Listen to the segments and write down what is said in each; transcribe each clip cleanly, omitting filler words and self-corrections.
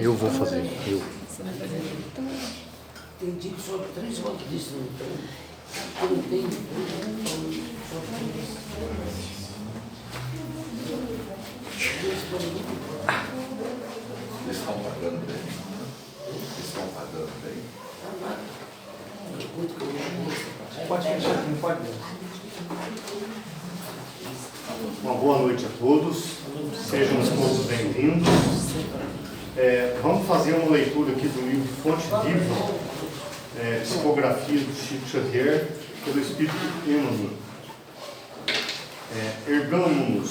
Eu vou fazer. Eu. Você vai fazer? Então, tem dia que só 3 votos disso, então, não tem. Eles estão pagando bem. Eles estão pagando bem. Pode fechar aqui, não pode? Uma boa noite a todos. Sejam todos bem-vindos. Vamos fazer uma leitura aqui do livro Fonte Viva, Psicografia do Chico Xavier, pelo Espírito Emmanuel. Ergamo-nos.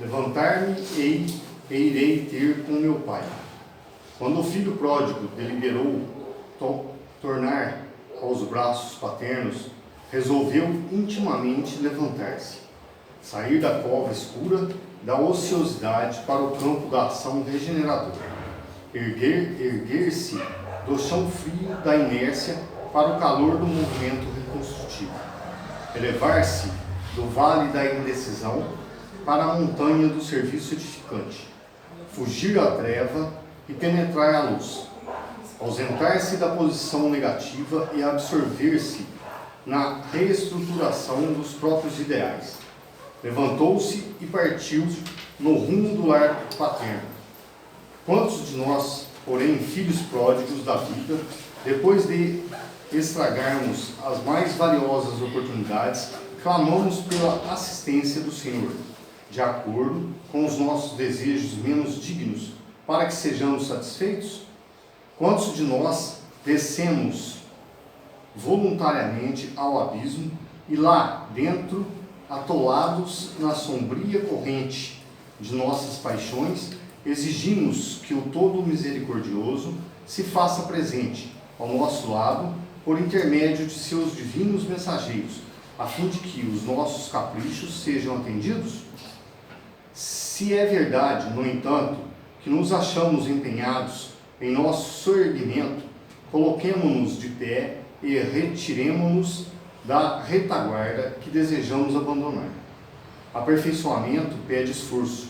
Levantar-me e irei ter com meu pai. Quando o filho pródigo deliberou tornar aos braços paternos, resolveu intimamente levantar-se, sair da cova escura da ociosidade para o campo da ação regeneradora, erguer-se do chão frio da inércia para o calor do movimento reconstrutivo, elevar-se do vale da indecisão para a montanha do serviço edificante, fugir à treva e penetrar a luz, ausentar-se da posição negativa e absorver-se na reestruturação dos próprios ideais. Levantou-se e partiu no rumo do lar paterno. Quantos de nós, porém, filhos pródigos da vida, depois de estragarmos as mais valiosas oportunidades, clamamos pela assistência do Senhor, de acordo com os nossos desejos menos dignos, para que sejamos satisfeitos? Quantos de nós descemos voluntariamente ao abismo e lá dentro, atolados na sombria corrente de nossas paixões, exigimos que o Todo Misericordioso se faça presente ao nosso lado por intermédio de seus divinos mensageiros, a fim de que os nossos caprichos sejam atendidos? Se é verdade, no entanto, que nos achamos empenhados em nosso soerguimento, coloquemo-nos de pé e retiremo-nos da retaguarda que desejamos abandonar. Aperfeiçoamento pede esforço.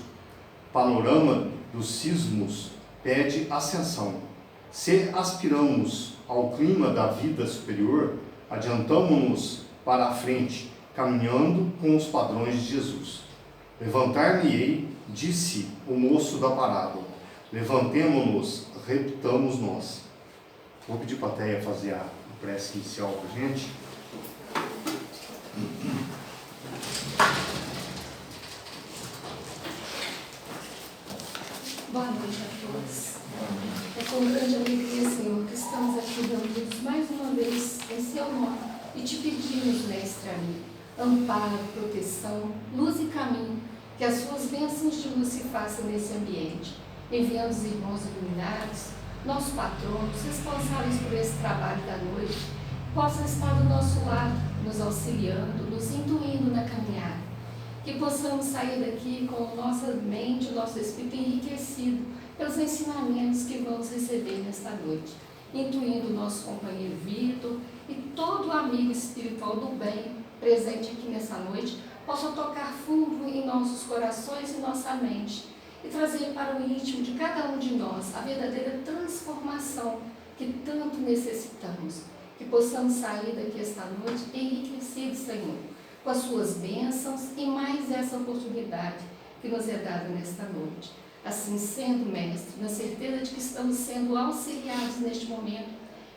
Panorama dos cismos pede ascensão. Se aspiramos ao clima da vida superior, adiantamo-nos para a frente, caminhando com os padrões de Jesus. Levantar-me-ei, disse o moço da parábola. Levantemo-nos, repitamos nós. Vou pedir para a Teia fazer a prece inicial para a gente. Boa noite a todos. É com grande alegria, Senhor, que estamos aqui reunidos mais uma vez em Seu nome e te pedimos, Mestre amigo, amparo, proteção, luz e caminho, que as suas bênçãos de luz se façam nesse ambiente, enviando os irmãos iluminados, nossos patronos, responsáveis por esse trabalho da noite, possam estar do nosso lado, nos auxiliando, nos intuindo na caminhada. Que possamos sair daqui com nossa mente, nosso espírito enriquecido pelos ensinamentos que vamos receber nesta noite, intuindo o nosso companheiro Vitor e todo amigo espiritual do bem presente aqui nessa noite, possa tocar fundo em nossos corações e nossa mente e trazer para o íntimo de cada um de nós a verdadeira transformação que tanto necessitamos. Que possamos sair daqui esta noite enriquecidos, Senhor, com as suas bênçãos e mais essa oportunidade que nos é dada nesta noite. Assim sendo, Mestre, na certeza de que estamos sendo auxiliados neste momento,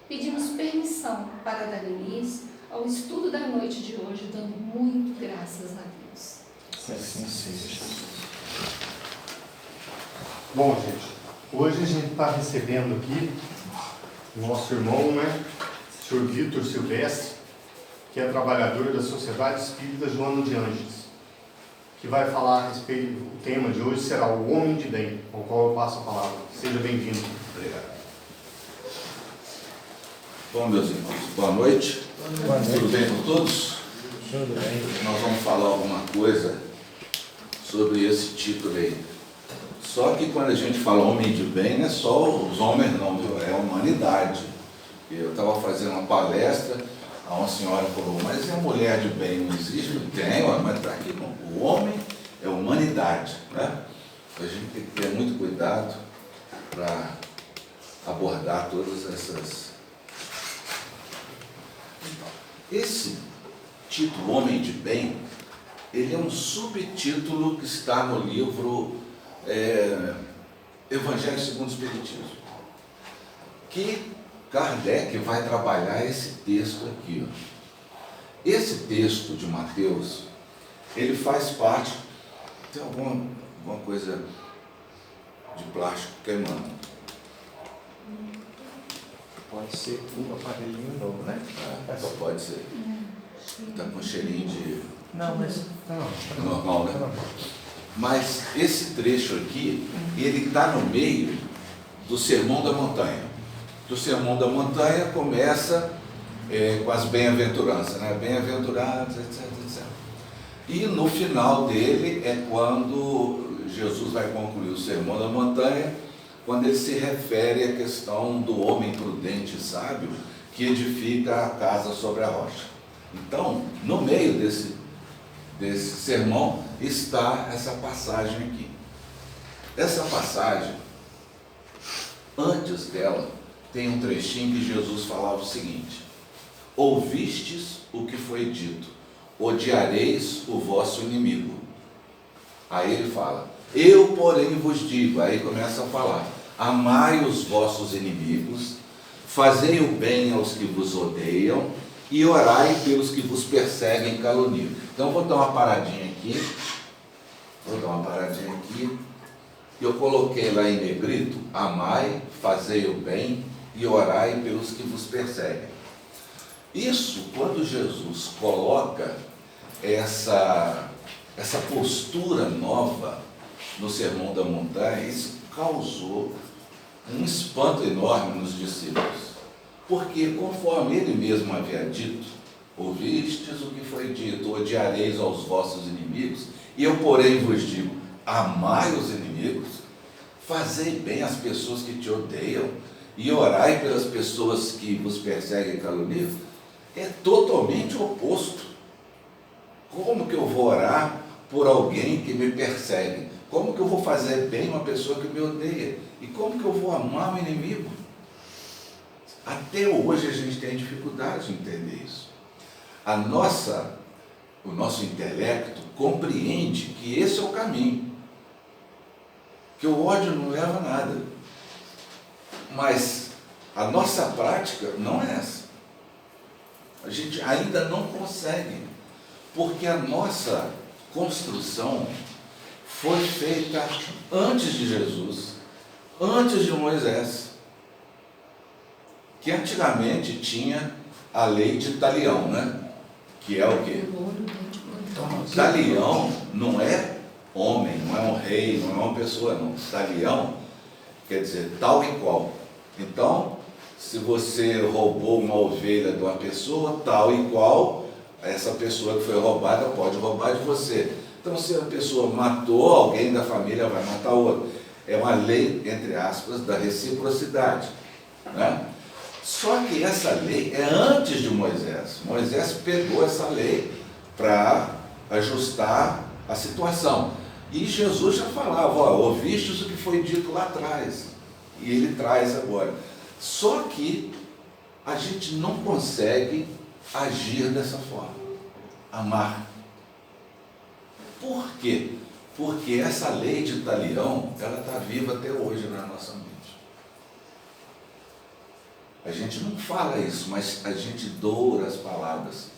pedimos permissão para dar início ao estudo da noite de hoje, dando muito graças a Deus. Assim seja. Bom, gente, hoje a gente está recebendo aqui o nosso irmão, né, o senhor Vitor Silvestre, que é trabalhador da Sociedade Espírita Joana de Ângeles, que vai falar a respeito, o tema de hoje será o Homem de Bem, ao qual eu passo a palavra. Seja bem-vindo. Obrigado. Bom, meus irmãos, boa noite. Boa noite. Tudo bem com todos? Tudo bem. Nós vamos falar alguma coisa sobre esse título aí. Só que quando a gente fala homem de bem, não é só os homens não, viu? É a humanidade. Eu estava fazendo uma palestra, uma senhora falou, mas e a mulher de bem não existe? Tem, mas está aqui. O homem é humanidade. humanidade, né? A gente tem que ter muito cuidado para abordar todas essas. Esse título, Homem de Bem, ele é um subtítulo que está no livro Evangelho segundo o Espiritismo, que Kardec vai trabalhar esse texto aqui. Ó. Esse texto de Mateus, ele faz parte. Tem alguma coisa de plástico queimando? Pode ser um aparelhinho novo, né? Só pode ser. Está com cheirinho de Não, mas normal, né? Mas esse trecho aqui, ele está no meio do Sermão da Montanha. O Sermão da Montanha começa com as bem-aventuranças, né? Bem-aventurados, etc, etc. E no final dele é quando Jesus vai concluir o Sermão da Montanha, quando ele se refere à questão do homem prudente e sábio que edifica a casa sobre a rocha. Então, no meio desse sermão está essa passagem aqui. Essa passagem, antes dela, tem um trechinho que Jesus falava o seguinte: ouvistes o que foi dito, odiareis o vosso inimigo. Aí ele fala, eu porém vos digo, aí começa a falar, amai os vossos inimigos, fazei o bem aos que vos odeiam e orai pelos que vos perseguem e caluniam. Então vou dar uma paradinha aqui, eu coloquei lá em negrito, amai, fazei o bem e orai pelos que vos perseguem. Isso, quando Jesus coloca essa postura nova no Sermão da Montanha, isso causou um espanto enorme nos discípulos. Porque, conforme ele mesmo havia dito, ouvistes o que foi dito, odiareis aos vossos inimigos, e eu, porém, vos digo, amai os inimigos, fazei bem às pessoas que te odeiam, e orai pelas pessoas que vos perseguem e caluniam, é totalmente oposto. Como que eu vou orar por alguém que me persegue? Como que eu vou fazer bem uma pessoa que me odeia? E como que eu vou amar o inimigo? Até hoje a gente tem dificuldade de entender isso. O nosso intelecto compreende que esse é o caminho, que o ódio não leva a nada. Mas a nossa prática não é essa. A gente ainda não consegue, porque a nossa construção foi feita antes de Jesus, antes de Moisés, que antigamente tinha a lei de Talião, né? Que é o quê? Talião não é homem, não é um rei, não é uma pessoa, não. Talião quer dizer tal e qual. Então, se você roubou uma ovelha de uma pessoa, tal e qual, essa pessoa que foi roubada pode roubar de você. Então, se a pessoa matou alguém da família, vai matar outro. É uma lei, entre aspas, da reciprocidade, né? Só que essa lei é antes de Moisés. Moisés pegou essa lei para ajustar a situação. E Jesus já falava, ouvistes o que foi dito lá atrás. E ele traz agora. Só que a gente não consegue agir dessa forma. Amar. Por quê? Porque essa lei de Talião, ela está viva até hoje na nossa mente. A gente não fala isso, mas a gente doura as palavras.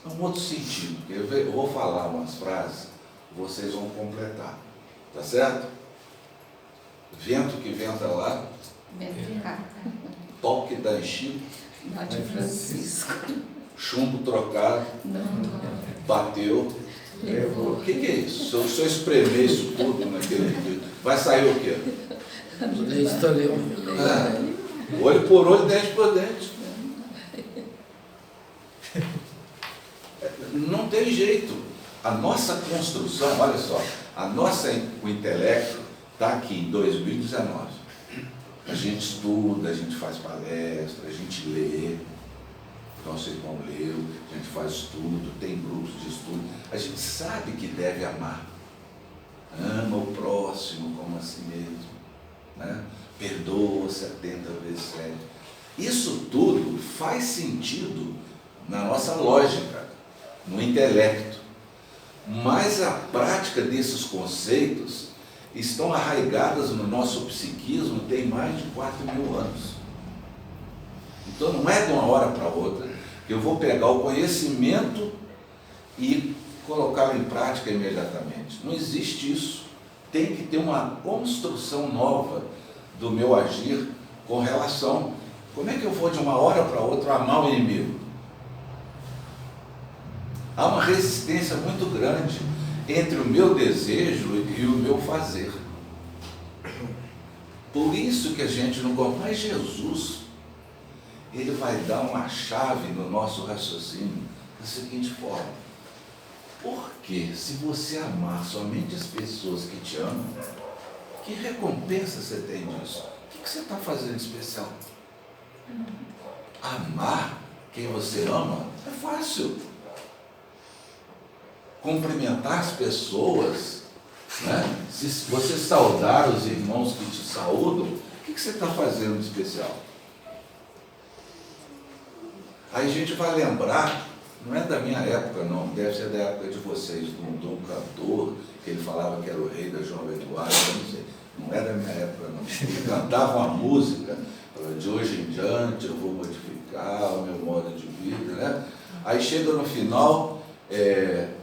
É um outro sentido. Eu vou falar umas frases, vocês vão completar. Tá certo? Vento que venta lá. Vento cá. Toque da Chico. Norte Francisco. Chumbo trocado. Não. Bateu. Levou. O que é isso? Se eu espremer isso tudo naquele dia, vai sair o quê? Olho por olho, dente por dente. Não tem jeito. A nossa construção, olha só, o intelecto está aqui em 2019. A gente estuda, a gente faz palestra, a gente lê. Nosso irmão leu, a gente faz estudo, tem grupos de estudo. A gente sabe que deve amar. perdoa 70 vezes 7. Isso tudo faz sentido na nossa lógica, no intelecto. Mas a prática desses conceitos estão arraigadas no nosso psiquismo tem mais de 4.000 anos. Então não é de uma hora para outra que eu vou pegar o conhecimento e colocá-lo em prática imediatamente. Não existe isso. Tem que ter uma construção nova do meu agir com relação. Como é que eu vou de uma hora para outra amar o inimigo? Há uma resistência muito grande entre o meu desejo e o meu fazer. Por isso que a gente não gosta. Mas Jesus, ele vai dar uma chave no nosso raciocínio da seguinte forma: porque se você amar somente as pessoas que te amam, que recompensa você tem disso? O que você está fazendo de especial? Amar quem você ama é fácil. Cumprimentar as pessoas, né? Se você saudar os irmãos que te saúdam, o que você está fazendo de especial? Aí a gente vai lembrar, não é da minha época não, deve ser da época de vocês, de um cantor, que ele falava que era o rei da Jovem Guarda, não sei, não é da minha época não. Ele cantava uma música, de hoje em diante eu vou modificar o meu modo de vida, né? Aí chega no final, ele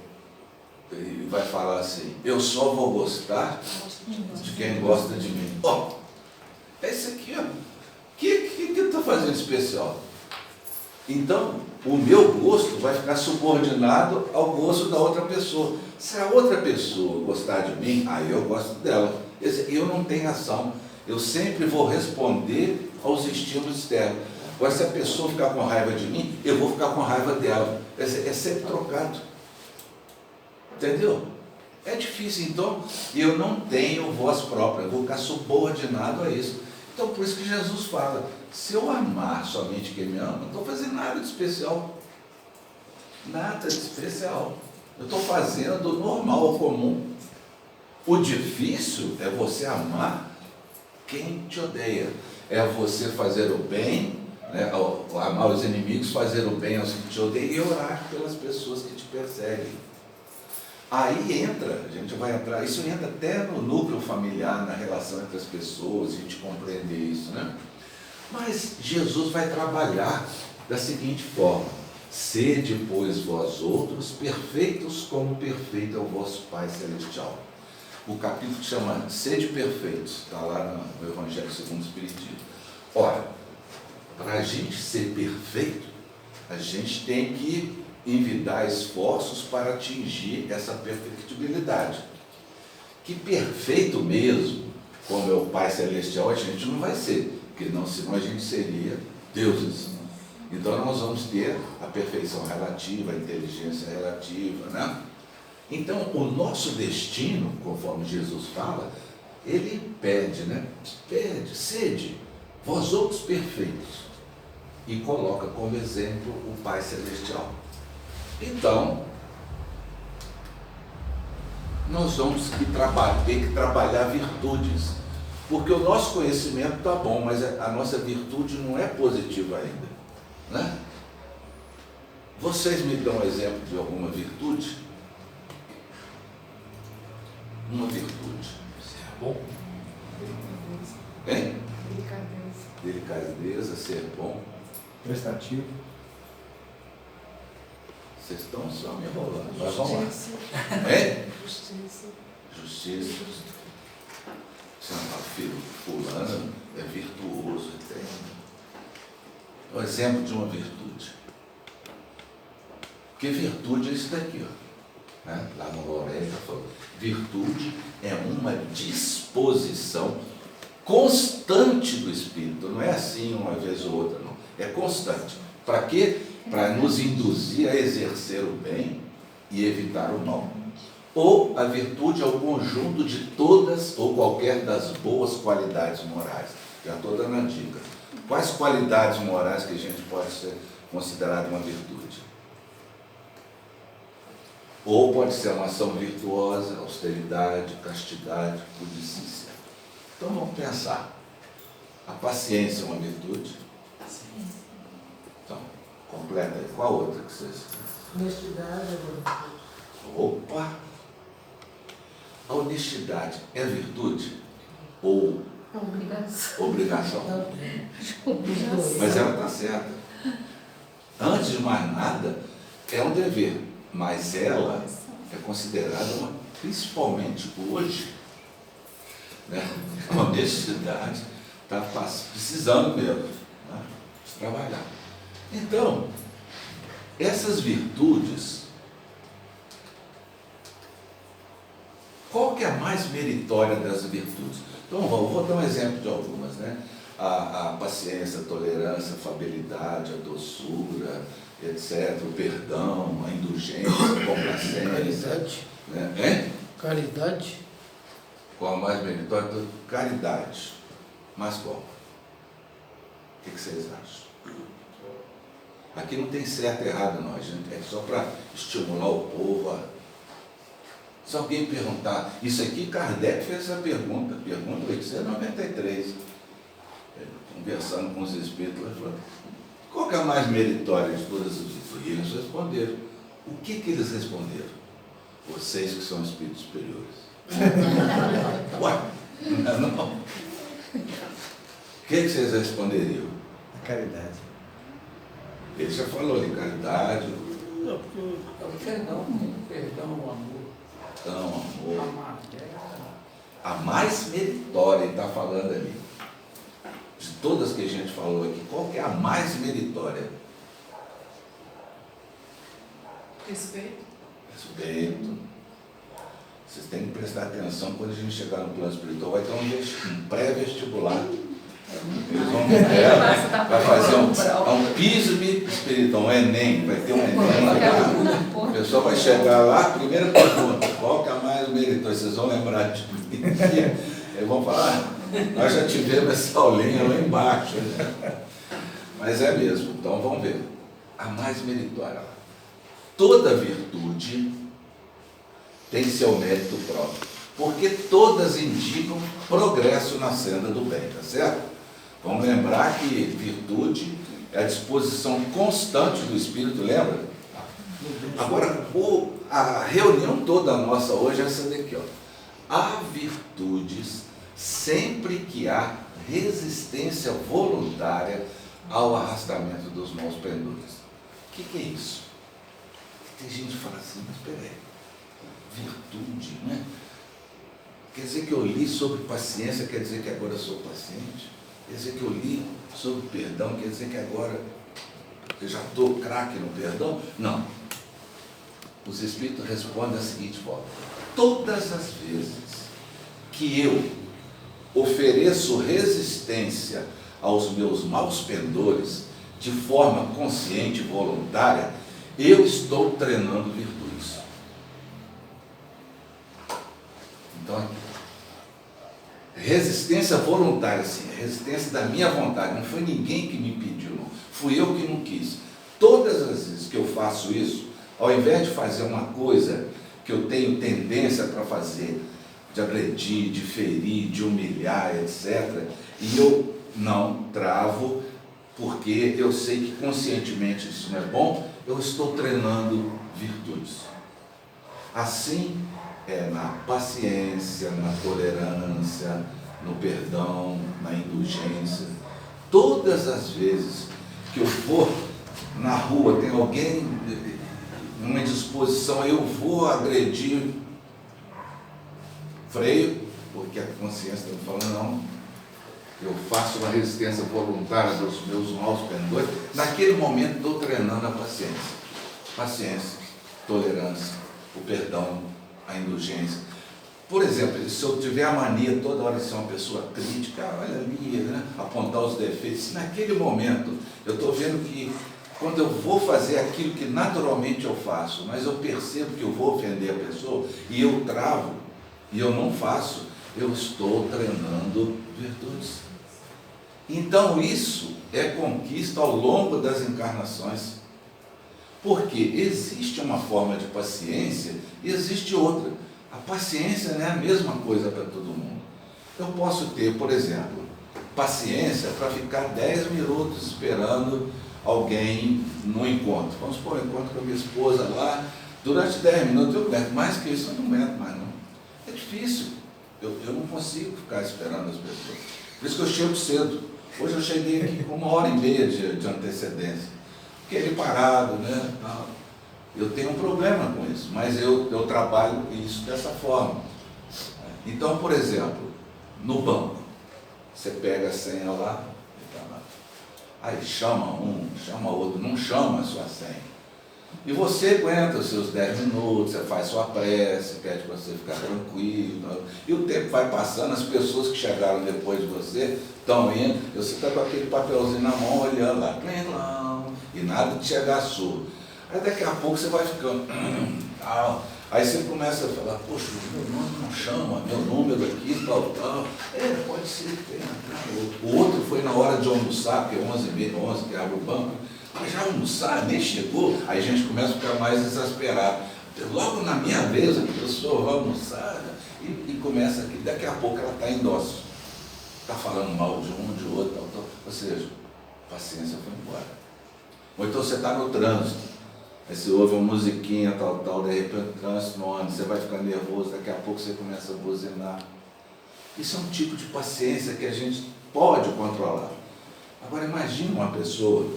vai falar assim: eu só vou gostar de quem gosta de mim. Ó, é isso aqui, ó. O que eu estou fazendo de especial? Então, o meu gosto vai ficar subordinado ao gosto da outra pessoa. Se a outra pessoa gostar de mim, aí eu gosto dela. Eu não tenho ação. Eu sempre vou responder aos estímulos externos. Agora, se a pessoa ficar com raiva de mim, eu vou ficar com raiva dela. É sempre trocado. Entendeu? É difícil, então, eu não tenho voz própria, eu vou ficar subordinado a isso. Então, por isso que Jesus fala: se eu amar somente quem me ama, não estou fazendo nada de especial. Nada de especial. Eu estou fazendo o normal, o comum. O difícil é você amar quem te odeia. É você fazer o bem, né? Amar os inimigos, fazer o bem aos que te odeiam e orar pelas pessoas que te perseguem. Aí entra, a gente vai entrar, isso entra até no núcleo familiar, na relação entre as pessoas, a gente compreender isso, né? Mas Jesus vai trabalhar da seguinte forma: sede, pois, vós outros perfeitos, como perfeito é o vosso Pai Celestial. O capítulo chama Sede Perfeitos, está lá no Evangelho segundo o Espiritismo. Ora, para a gente ser perfeito, a gente tem que envidar esforços para atingir essa perfectibilidade. Que perfeito mesmo, como é o Pai Celestial, a gente não vai ser, porque senão a gente seria deuses. Então nós vamos ter a perfeição relativa, a inteligência relativa, né? Então o nosso destino, conforme Jesus fala, ele pede, né? Pede, sede, vós outros perfeitos. E coloca como exemplo o Pai Celestial. Então, nós vamos ter que trabalhar virtudes, porque o nosso conhecimento está bom, mas a nossa virtude não é positiva ainda, né? Vocês me dão um exemplo de alguma virtude? Uma virtude. Ser bom? Hein? Delicadeza, ser bom. Prestativo. Vocês estão só me enrolando. Mas vamos lá. É? Justiça. Filho, fulano é virtuoso. Tem um exemplo de uma virtude. Porque virtude é isso daqui, ó. Né? Lá no Aurélio está falando. Virtude é uma disposição constante do Espírito. Não é assim uma vez ou outra, não. É constante. Para quê? Para nos induzir a exercer o bem e evitar o mal. Ou a virtude é o conjunto de todas ou qualquer das boas qualidades morais. Já estou dando a dica. Quais qualidades morais que a gente pode ser considerado uma virtude? Ou pode ser uma ação virtuosa, austeridade, castidade, pudicícia. Então vamos pensar. A paciência é uma virtude? Então, completa aí. Qual outra que vocês... Honestidade, Opa! A honestidade é virtude ou É obrigação. obrigação? Obrigação. Mas ela está certa. Antes de mais nada, é um dever, mas ela é considerada, principalmente hoje, né? A honestidade está precisando mesmo, né? De trabalhar. Então, essas virtudes, qual que é a mais meritória das virtudes? Então, vou dar um exemplo de algumas, né? A paciência, a tolerância, a afabilidade, a doçura, etc., o perdão, a indulgência, a complacência. caridade. Né? Hein? Caridade. Qual a mais meritória? Caridade. Mas qual? O que vocês acham? Aqui não tem certo e errado, não, gente. É só para estimular o povo a... Se alguém perguntar, isso aqui, Kardec fez essa pergunta 893, conversando com os espíritos, ele falou, qual que é a mais meritória de todas as virtudes? E eles responderam. O que eles responderam? Vocês que são espíritos superiores. Ué, não. O que vocês responderiam? A caridade. Ele já falou de caridade, Não, porque perdão, amor. então, amor. Amar. A mais meritória, ele está falando ali. De todas que a gente falou aqui, qual que é a mais meritória? Respeito. Respeito. Vocês têm que prestar atenção quando a gente chegar no plano espiritual, vai ter um pré-vestibular. Eles vão vai fazer um piso espiritual, um Enem, vai ter um Enem. O pessoal vai chegar lá, primeira pergunta, qual que é a mais meritória? Vocês vão lembrar de mim. Eles vão falar, nós já tivemos essa aulinha lá embaixo. Mas é mesmo, então vamos ver. A mais meritória. Toda virtude tem seu mérito próprio, porque todas indicam progresso na senda do bem, tá certo? Vamos lembrar que virtude é a disposição constante do Espírito, lembra? Agora, a reunião toda nossa hoje é essa daqui, ó. Há virtudes sempre que há resistência voluntária ao arrastamento dos maus pendores. O que é isso? Tem gente que fala assim, mas peraí, virtude, né? Quer dizer que eu li sobre paciência, quer dizer que agora eu sou paciente? Quer dizer que eu li sobre perdão, quer dizer que agora eu já estou craque no perdão? Não. Os Espíritos respondem da seguinte forma: todas as vezes que eu ofereço resistência aos meus maus pendores de forma consciente e voluntária, eu estou treinando virtudes. Então, resistência voluntária, sim, resistência da minha vontade, não foi ninguém que me pediu, não. Fui eu que não quis. Todas as vezes que eu faço isso, ao invés de fazer uma coisa que eu tenho tendência para fazer, de agredir, de ferir, de humilhar, etc., e eu não travo, porque eu sei que conscientemente isso não é bom, eu estou treinando virtudes. Assim é na paciência, na tolerância, no perdão, na indulgência. Todas as vezes que eu for na rua, tem alguém numa disposição, eu vou agredir, freio, porque a consciência está me falando, não, eu faço uma resistência voluntária dos meus maus pendores. Naquele momento estou treinando a paciência. Paciência, tolerância, o perdão, a indulgência. Por exemplo, se eu tiver a mania toda hora de ser uma pessoa crítica, olha ali, né? Apontar os defeitos, se naquele momento eu estou vendo que quando eu vou fazer aquilo que naturalmente eu faço, mas eu percebo que eu vou ofender a pessoa e eu travo e eu não faço, eu estou treinando virtudes. Então isso é conquista ao longo das encarnações. Porque existe uma forma de paciência e existe outra. A paciência não é a mesma coisa para todo mundo. Eu posso ter, por exemplo, paciência para ficar 10 minutos esperando alguém no encontro. Vamos supor, eu encontro com a minha esposa lá, durante 10 minutos eu aguento, mais que isso eu não aguento mais não. É difícil, eu não consigo ficar esperando as pessoas. Por isso que eu chego cedo. Hoje eu cheguei aqui com 1h30 de antecedência. Fiquei ali parado, né? Eu tenho um problema com isso, mas eu trabalho isso dessa forma. Então, por exemplo, no banco, você pega a senha lá, aí chama um, chama outro, não chama a sua senha. E você aguenta os seus 10 minutos, você faz sua prece, pede para você ficar tranquilo. E o tempo vai passando, as pessoas que chegaram depois de você estão indo, você está com aquele papelzinho na mão, olhando lá, e nada de chegar a sua. Aí daqui a pouco você vai ficando, aí você começa a falar, poxa, meu nome não chama, meu número aqui, tal. Pode ser que tenha. O outro foi na hora de almoçar, porque é 11h30, 11 que abre o banco, mas já almoçar, nem chegou, aí a gente começa a ficar mais desesperado. Logo na minha vez, a pessoa vai almoçar, né? E começa aqui, daqui a pouco ela está em dócil, está falando mal de um, de outro, tal. Ou seja, a paciência foi embora. Ou então você está no trânsito, aí você ouve uma musiquinha, tal, de repente o trânsito no ônibus, você vai ficar nervoso, daqui a pouco você começa a buzinar. Isso é um tipo de paciência que a gente pode controlar. Agora imagine uma pessoa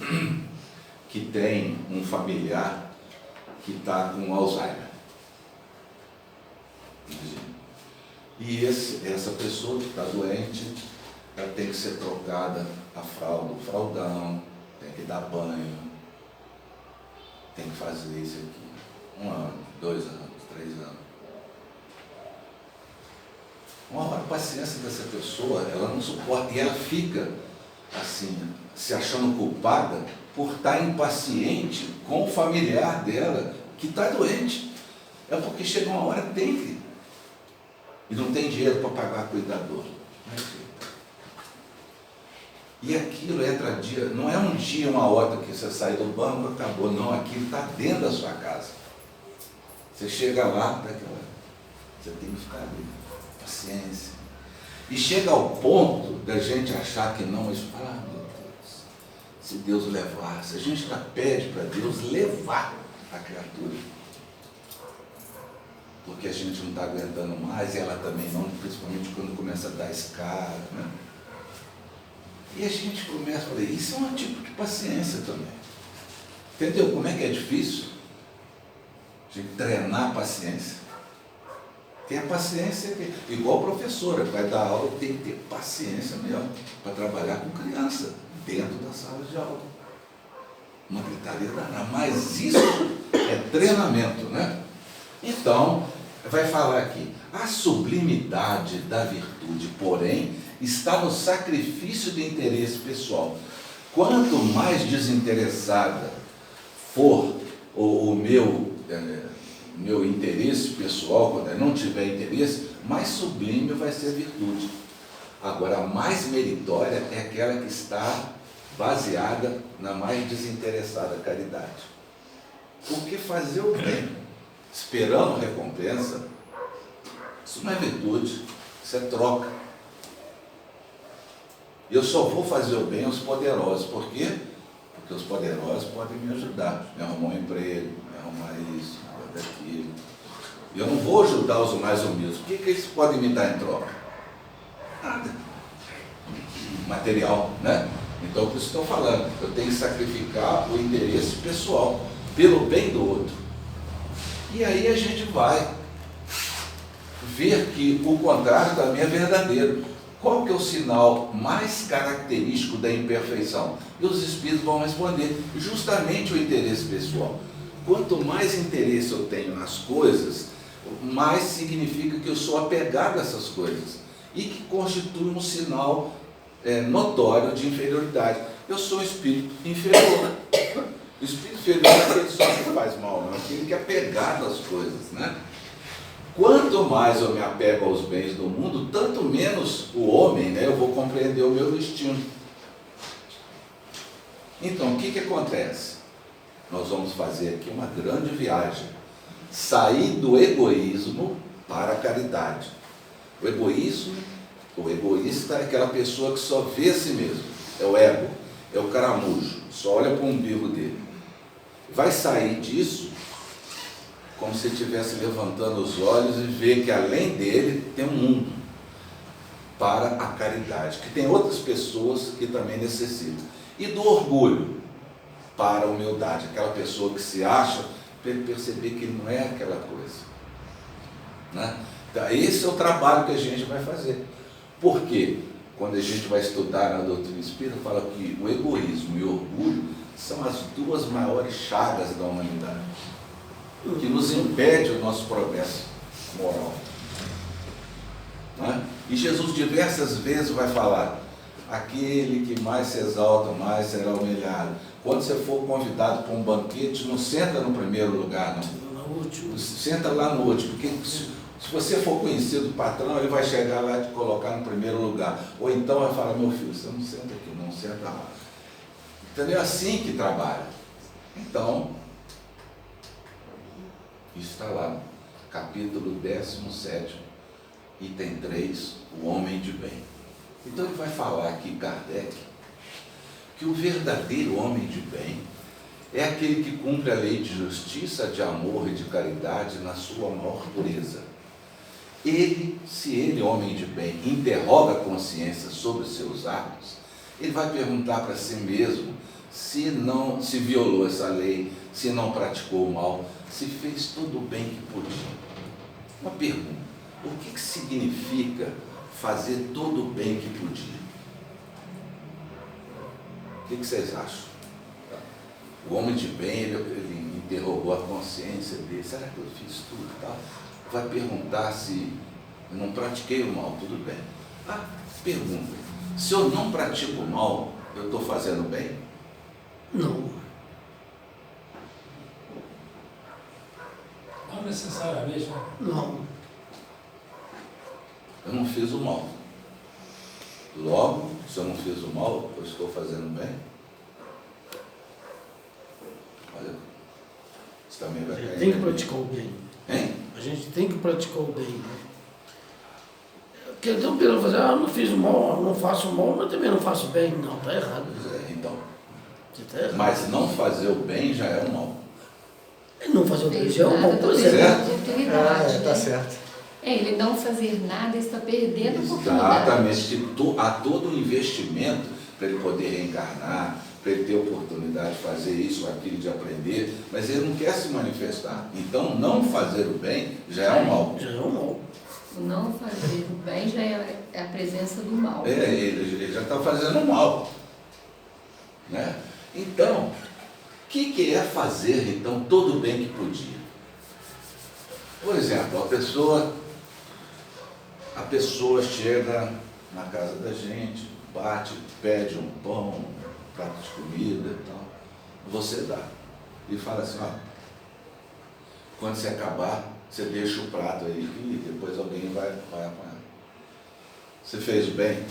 que tem um familiar que está com Alzheimer. E essa pessoa que está doente, ela tem que ser trocada a fralda, o fraldão, tem que dar banho, tem que fazer isso aqui. 1 ano, 2 anos, 3 anos. Uma hora a paciência dessa pessoa, ela não suporta, e ela fica assim, se achando culpada por estar impaciente com o familiar dela que está doente. É porque chega uma hora que tem que, e não tem dinheiro para pagar cuidador. E aquilo entra dia, não é um dia, uma hora que você sai do banco, acabou, não, aquilo está dentro da sua casa. Você chega lá, você tem que ficar ali, paciência. E chega ao ponto da gente achar que não, mas fala, meu Deus, se Deus levasse, a gente já pede para Deus levar a criatura. Porque a gente não está aguentando mais, e ela também não, principalmente quando começa a dar escada, né? E a gente começa a falar, isso é um tipo de paciência também. Entendeu como é que é difícil? De treinar a paciência. Tem a paciência, igual professora, que vai dar aula, tem que ter paciência mesmo, para trabalhar com criança, dentro da sala de aula. Uma gritaria danada, mas isso é treinamento, né? Então, vai falar aqui, a sublimidade da virtude, porém, está no sacrifício de interesse pessoal. Quanto mais desinteressada for o meu interesse pessoal, quando eu não tiver interesse, mais sublime vai ser a virtude. Agora, a mais meritória é aquela que está baseada na mais desinteressada caridade. Porque fazer o bem, esperando recompensa, isso não é virtude, isso é troca. Eu só vou fazer o bem aos poderosos. Por quê? Porque os poderosos podem me ajudar, me arrumar um emprego, me arrumar isso, aquilo. E eu não vou ajudar os mais humildes. O que eles podem me dar em troca? Nada. Material, né? Então, por isso estou falando, eu tenho que sacrificar o interesse pessoal pelo bem do outro. E aí a gente vai ver que o contrário também é verdadeiro. Qual que é o sinal mais característico da imperfeição? E os espíritos vão responder, justamente o interesse pessoal. Quanto mais interesse eu tenho nas coisas, mais significa que eu sou apegado a essas coisas, e que constitui um sinal notório de inferioridade. Eu sou um espírito inferior. O espírito inferior não é aquele só que faz mal, não é aquele que é apegado às coisas, né? Quanto mais eu me apego aos bens do mundo, tanto menos o homem, né, eu vou compreender o meu destino. Então, o que acontece? Nós vamos fazer aqui uma grande viagem. Sair do egoísmo para a caridade. O egoísmo O egoísta é aquela pessoa que só vê a si mesmo, é o ego, é o caramujo, só olha para o umbigo dele. Vai sair disso como se estivesse levantando os olhos e ver que além dele tem um mundo para a caridade, que tem outras pessoas que também necessitam. E do orgulho para a humildade, aquela pessoa que se acha, para ele perceber que ele não é aquela coisa. Né? Então, esse é o trabalho que a gente vai fazer. Por quê? Quando a gente vai estudar na doutrina espírita, fala que o egoísmo e o orgulho são as duas maiores chagas da humanidade, que nos impede o nosso progresso moral. Né? E Jesus diversas vezes vai falar: aquele que mais se exalta, mais será humilhado. Quando você for convidado para um banquete, não senta no primeiro lugar, não. Senta lá no último, porque se você for conhecido do patrão, ele vai chegar lá e te colocar no primeiro lugar. Ou então vai falar: meu filho, você não senta aqui, não, senta lá. Entendeu? É assim que trabalha. Então, isso está lá, capítulo 17, item 3, o homem de bem. Então ele vai falar aqui, Kardec, que o verdadeiro homem de bem é aquele que cumpre a lei de justiça, de amor e de caridade na sua maior pureza. Ele, se ele, homem de bem, interroga a consciência sobre os seus atos, ele vai perguntar para si mesmo se violou essa lei, se não praticou o mal, se fez todo o bem que podia. Uma pergunta: o que significa fazer todo o bem que podia? O que vocês acham? O homem de bem, ele interrogou a consciência dele: será que eu fiz tudo? Tá? Vai perguntar se eu não pratiquei o mal, tudo bem. Pergunta: se eu não pratico o mal, eu estou fazendo bem? Não. Não necessariamente, né? Não. Eu não fiz o mal. Logo, se eu não fiz o mal, eu estou fazendo bem? Olha, isso também vai A gente cair. tem que praticar o bem. Hein? A gente tem que praticar o bem. Né? Porque então, pelo fazer, não fiz o mal, não faço o mal, mas também não faço o bem. Não, está errado. Então, Você está errado. mas não fazer o bem já é o mal. Não fazer o bem já é um mal, por Certo? exemplo. Oportunidade, Tá né? certo. Ele não fazer nada está perdendo a oportunidade. Exatamente, que há todo um investimento para ele poder reencarnar, para ele ter oportunidade de fazer isso, aquilo, de aprender, mas ele não quer se manifestar. Então, não fazer o bem já é um mal. Já é um mal. O não fazer o bem já é a presença do mal. Ele já está fazendo mal. Né? Então, o que é fazer, então, todo o bem que podia? Por exemplo, a pessoa chega na casa da gente, bate, pede um pão, um prato de comida e tal. Você dá. E fala assim: quando você acabar, você deixa o prato aí e depois alguém vai apanhar. Você fez o bem?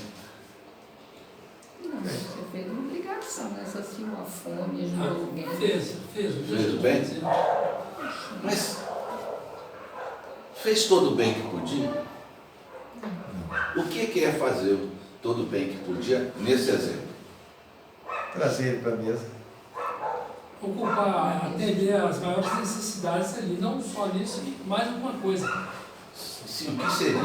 Não, você fez uma obrigação, né? Saciou a fome, ajudou alguém. Fez o bem? Mas fez todo o bem que podia? O que é fazer todo o bem que podia nesse exemplo? Trazer ele para a mesa. Ocupar, atender as maiores necessidades ali, não só nisso, mais alguma coisa. Sim, o que seria?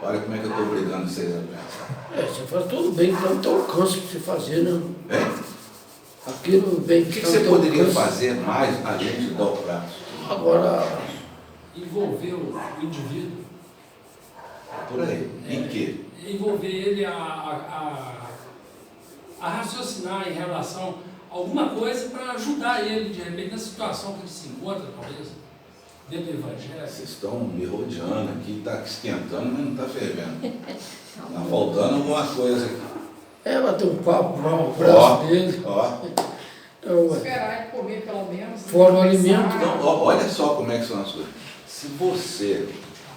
Olha como é que eu estou obrigando vocês a pensar. Você faz todo o bem que está no teu alcance para você fazer, né? É? Aquilo bem O que que está no você teu poderia alcance. fazer mais além de dar o prato? Agora, Envolver o indivíduo, Por aí. Em quê? envolver ele a raciocinar em relação a alguma coisa para ajudar ele, de repente, na situação que ele se encontra, talvez, dentro do Evangelho. Vocês estão me rodeando aqui, está esquentando, mas não está fervendo. Está faltando alguma coisa aqui. bater um papo, dar um abraço dele. Esperar e comer pelo menos. Fora o alimento. Então, olha só como é que são as coisas. Se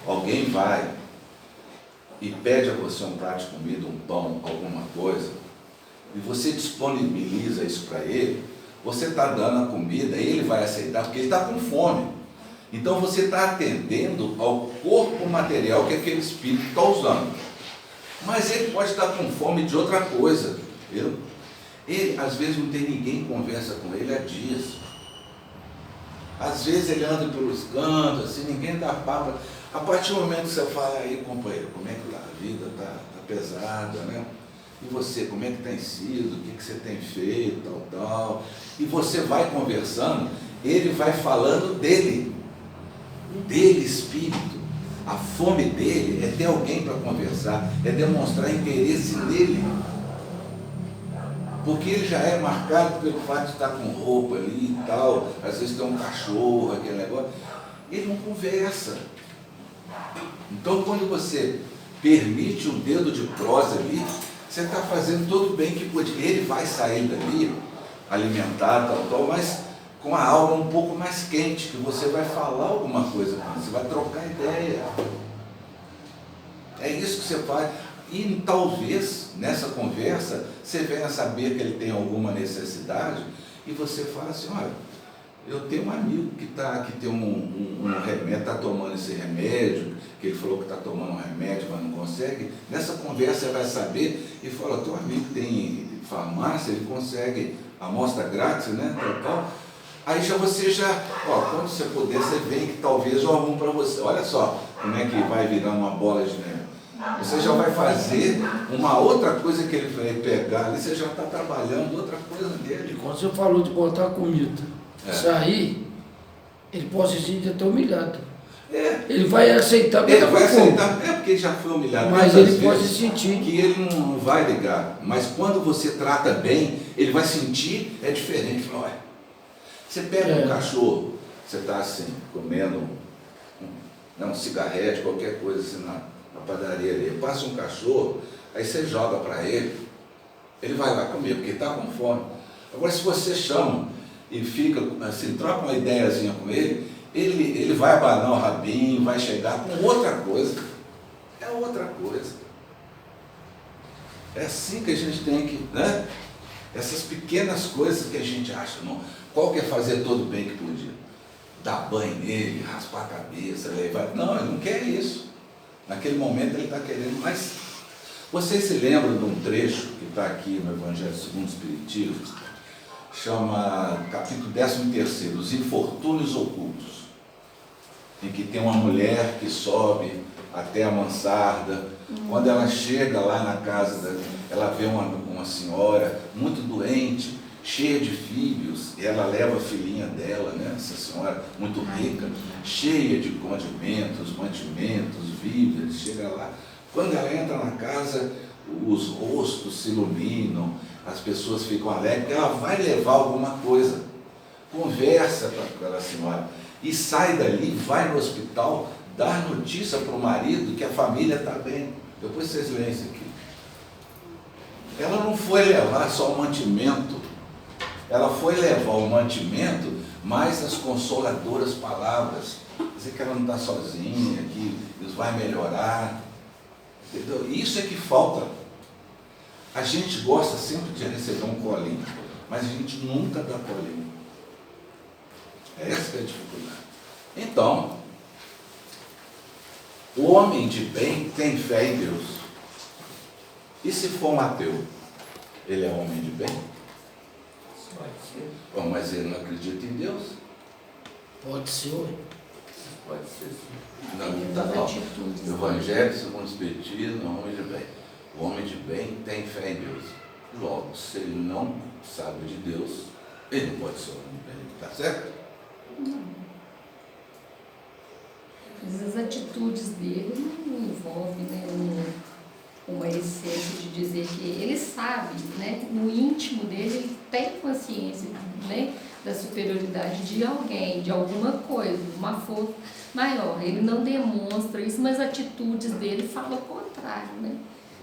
alguém vai e pede a você um prato de comida, um pão, alguma coisa, e você disponibiliza isso para ele, você está dando a comida, ele vai aceitar, porque ele está com fome. Então você está atendendo ao corpo material que aquele espírito está usando. Mas ele pode estar com fome de outra coisa. Ele, às vezes, não tem ninguém que conversa com ele há dias. Às vezes ele anda pelos cantos, assim, ninguém dá papo. A partir do momento que você fala, aí, companheiro, como é que tá? A vida está pesada, né? E você, como é que tem sido? O que você tem feito, tal. E você vai conversando, ele vai falando dele espírito. A fome dele é ter alguém para conversar, é demonstrar interesse nele. Porque ele já é marcado pelo fato de estar com roupa ali e tal, às vezes tem um cachorro, aquele negócio. Ele não conversa. Então, quando você permite um dedo de prosa ali, você está fazendo todo o bem que pode. Ele vai sair dali, alimentado, tal, mas com a alma um pouco mais quente, que você vai falar alguma coisa com ele, você vai trocar ideia. É isso que você faz. E talvez, nessa conversa, você venha saber que ele tem alguma necessidade, e você fala assim, olha, eu tenho um amigo que tem um remédio, está tomando esse remédio, que ele falou que está tomando um remédio, mas não consegue. Nessa conversa você vai saber e fala, teu amigo tem farmácia, ele consegue amostra grátis, né? Tal. Aí quando você puder, você vem que talvez eu arrumo para você. Olha só como é que vai virar uma bola de neve. Você já vai fazer uma outra coisa que ele vai pegar ali, você já está trabalhando outra coisa dele. E quando você falou de botar comida, sair, ele pode se sentir até humilhado. Ele vai aceitar porque ele vai aceitar, porque ele já foi humilhado. Mas ele pode sentir que ele não vai ligar. Mas quando você trata bem, ele vai sentir, é diferente. Fala, olha, você pega um cachorro, você está assim, comendo um cigarrete, qualquer coisa assim na padaria ali, passa um cachorro, aí você joga para ele vai lá comer, porque está com fome. Agora, se você chama e fica assim, troca uma ideiazinha com ele vai abanar o rabinho, vai chegar com outra coisa. É outra coisa. É assim que a gente tem que, né? Essas pequenas coisas que a gente acha, não. Qual que é fazer todo o bem que podia? Dar banho nele, raspar a cabeça, levar. Não, ele não quer isso. Naquele momento ele está querendo, mas vocês se lembram de um trecho que está aqui no Evangelho segundo o Espiritismo, chama capítulo 13, os infortúnios ocultos, em que tem uma mulher que sobe até a mansarda. Quando ela chega lá na casa, ela vê uma senhora muito doente, cheia de filhos, e ela leva a filhinha dela, né? Essa senhora muito rica, cheia de condimentos, mantimentos, víveres, chega lá. Quando ela entra na casa, os rostos se iluminam, as pessoas ficam alegres, porque ela vai levar alguma coisa, conversa com aquela senhora, e sai dali, vai no hospital, dar notícia para o marido que a família está bem. Depois vocês leem isso aqui. Ela não foi levar só o mantimento, ela foi levar o mantimento, mais as consoladoras palavras, dizer que ela não está sozinha, que Deus vai melhorar, entendeu? Isso é que falta. A gente gosta sempre de receber um colinho, mas a gente nunca dá colinho. Essa que é a dificuldade. Então, o homem de bem tem fé em Deus. E se for um ateu, ele é homem de bem? Pode ser. Bom, mas ele não acredita em Deus? Pode ser. Pode ser sim. Não, tá bom. Evangelho segundo o Espiritismo, homem de bem. O homem de bem tem fé em Deus. Logo, se ele não sabe de Deus, ele não pode ser homem de bem. Tá certo? As atitudes dele não envolvem, né, uma essência de dizer que ele sabe, né, no íntimo dele, ele tem consciência, né, da superioridade de alguém, de alguma coisa, uma força maior. Ele não demonstra isso, mas as atitudes dele falam o contrário, né?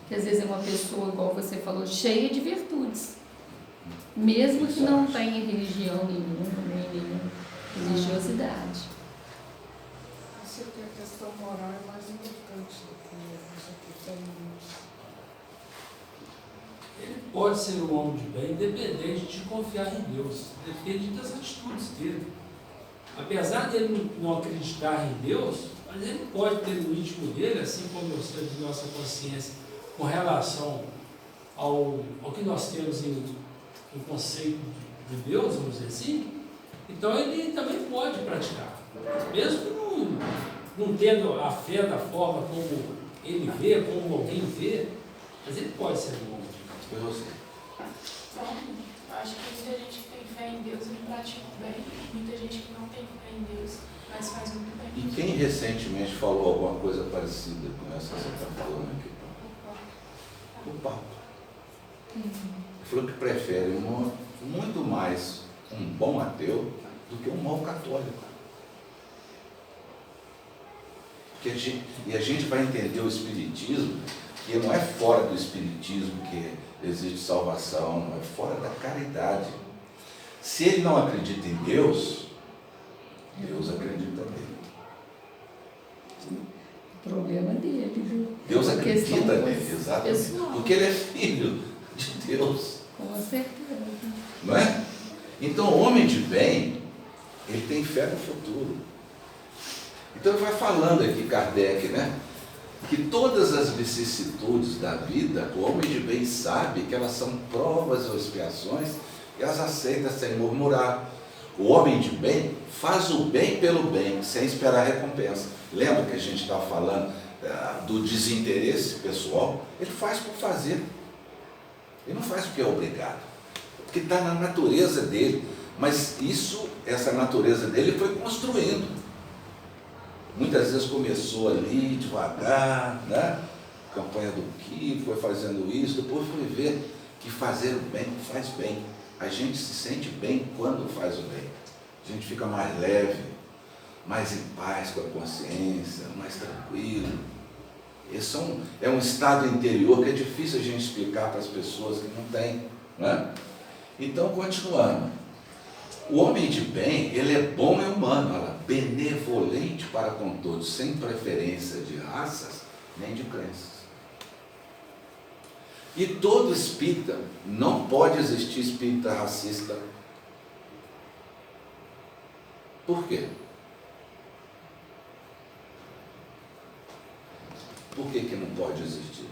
Que às vezes é uma pessoa, igual você falou, cheia de virtudes, mesmo que não tenha religião nenhuma, nem nenhuma religiosidade. Acho que a questão moral é mais importante do que essa questão de Ele pode ser um homem de bem, independente de confiar em Deus. Depende das atitudes dele. apesar dele não acreditar em Deus, mas ele pode ter no íntimo dele, assim como eu sei de nossa consciência, com relação ao que nós temos em conceito de Deus, vamos dizer assim, então ele também pode praticar. Mesmo que não tendo a fé da forma como ele vê, como alguém vê, mas ele pode ser bom. Foi você. Então, eu acho que muita gente que tem fé em Deus e pratica bem, muita gente que não tem fé em Deus, mas faz muito bem. E quem recentemente falou alguma coisa parecida com essa que você está falando aqui? O Papa. Ele falou que prefere muito mais um bom ateu do que um mau católico. E a gente vai entender o Espiritismo, que não é fora do Espiritismo que existe salvação, não é fora da caridade. Se ele não acredita em Deus, Deus acredita nele. O problema dele, viu? Deus É uma questão acredita nele, exatamente. pessoal. Porque ele é filho de Deus. Com certeza. Não é? Então, o homem de bem, ele tem fé no futuro. Então, ele vai falando aqui, Kardec, né? Que todas as vicissitudes da vida, o homem de bem sabe que elas são provas ou expiações e as aceita sem murmurar. O homem de bem faz o bem pelo bem, sem esperar recompensa. Lembra que a gente estava falando do desinteresse pessoal? Ele faz por fazer. Ele não faz porque é obrigado. Porque está na natureza dele. Mas essa natureza dele foi construindo. Muitas vezes começou ali, devagar, né? Campanha do que, foi fazendo isso, depois foi ver que fazer o bem faz bem. A gente se sente bem quando faz o bem. A gente fica mais leve, mais em paz com a consciência, mais tranquilo. Esse é um estado interior que é difícil a gente explicar para as pessoas que não têm, né? Então, continuando. O homem de bem, ele é bom e humano, olha, benevolente para com todos, sem preferência de raças nem de crenças. E todo espírita, não pode existir espírita racista. Por quê? Por que não pode existir?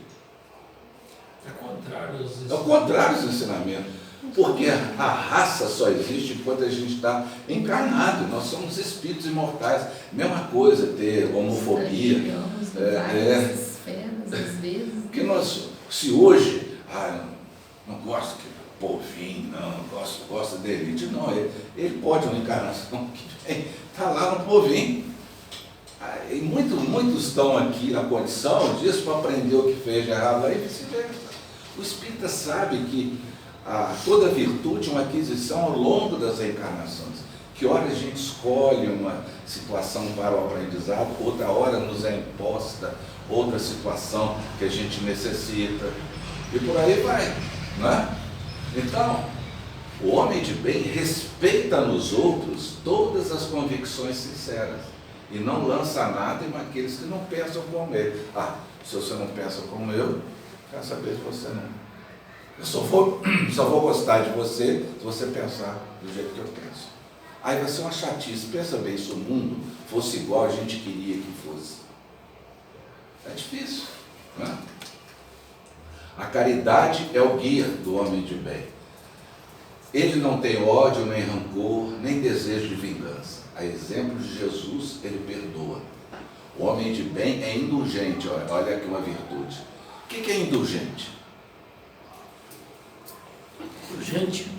É contrário aos É o contrário dos ensinamentos. Porque a raça só existe enquanto a gente está encarnado. Nós somos espíritos imortais. Mesma coisa ter homofobia. Várias esferas, às vezes. Porque se hoje, não gosto de povinho, não gosto de elite, não. Ele pode uma encarnação que vem, está lá no povinho. E muitos estão aqui na condição disso para aprender o que fez de errado lá e vice-versa. O espírita sabe que toda virtude é uma aquisição ao longo das reencarnações. Que hora a gente escolhe uma situação para o aprendizado, outra hora nos é imposta outra situação que a gente necessita. E por aí vai, não é? Então, o homem de bem respeita nos outros todas as convicções sinceras e não lança nada em aqueles que não pensam como ele. Se você não pensa como eu, quero saber se você não. Eu só vou gostar de você se você pensar do jeito que eu penso. Aí vai ser uma chatice. Pensa bem, se o mundo fosse igual a gente queria que fosse. É difícil, não é? A caridade é o guia do homem de bem. Ele não tem ódio, nem rancor, nem desejo de vingança. A exemplo de Jesus, ele perdoa. O homem de bem é indulgente. Olha aqui uma virtude. O que é indulgente? Gente,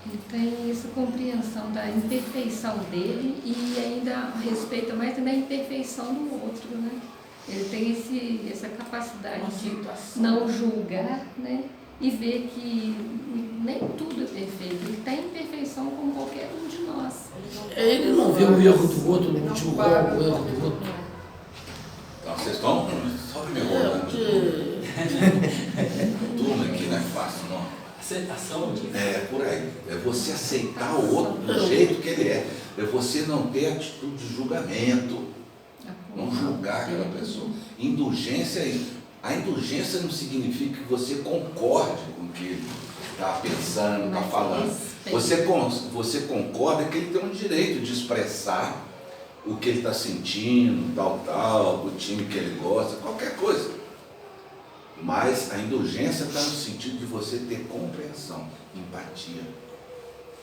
Ele tem essa compreensão da imperfeição dele e ainda respeita mais da imperfeição do outro, né? Ele tem essa capacidade de não julgar, né? E ver que nem tudo é perfeito. Ele tem imperfeição como qualquer um de nós. ele não vê o erro do outro, não julgar o erro do outro. Então, vocês estão só me enrolando. Tudo aqui não é fácil, não. aceitação. Por aí. É você aceitar o outro do jeito que ele é. É você não ter atitude de julgamento. Não julgar aquela pessoa. Indulgência é isso. A indulgência não significa que você concorde com o que ele está pensando, está Mas falando. Você concorda que ele tem um direito de expressar o que ele está sentindo, tal, o time que ele gosta, qualquer coisa. Mas a indulgência está no sentido de você ter compreensão, empatia,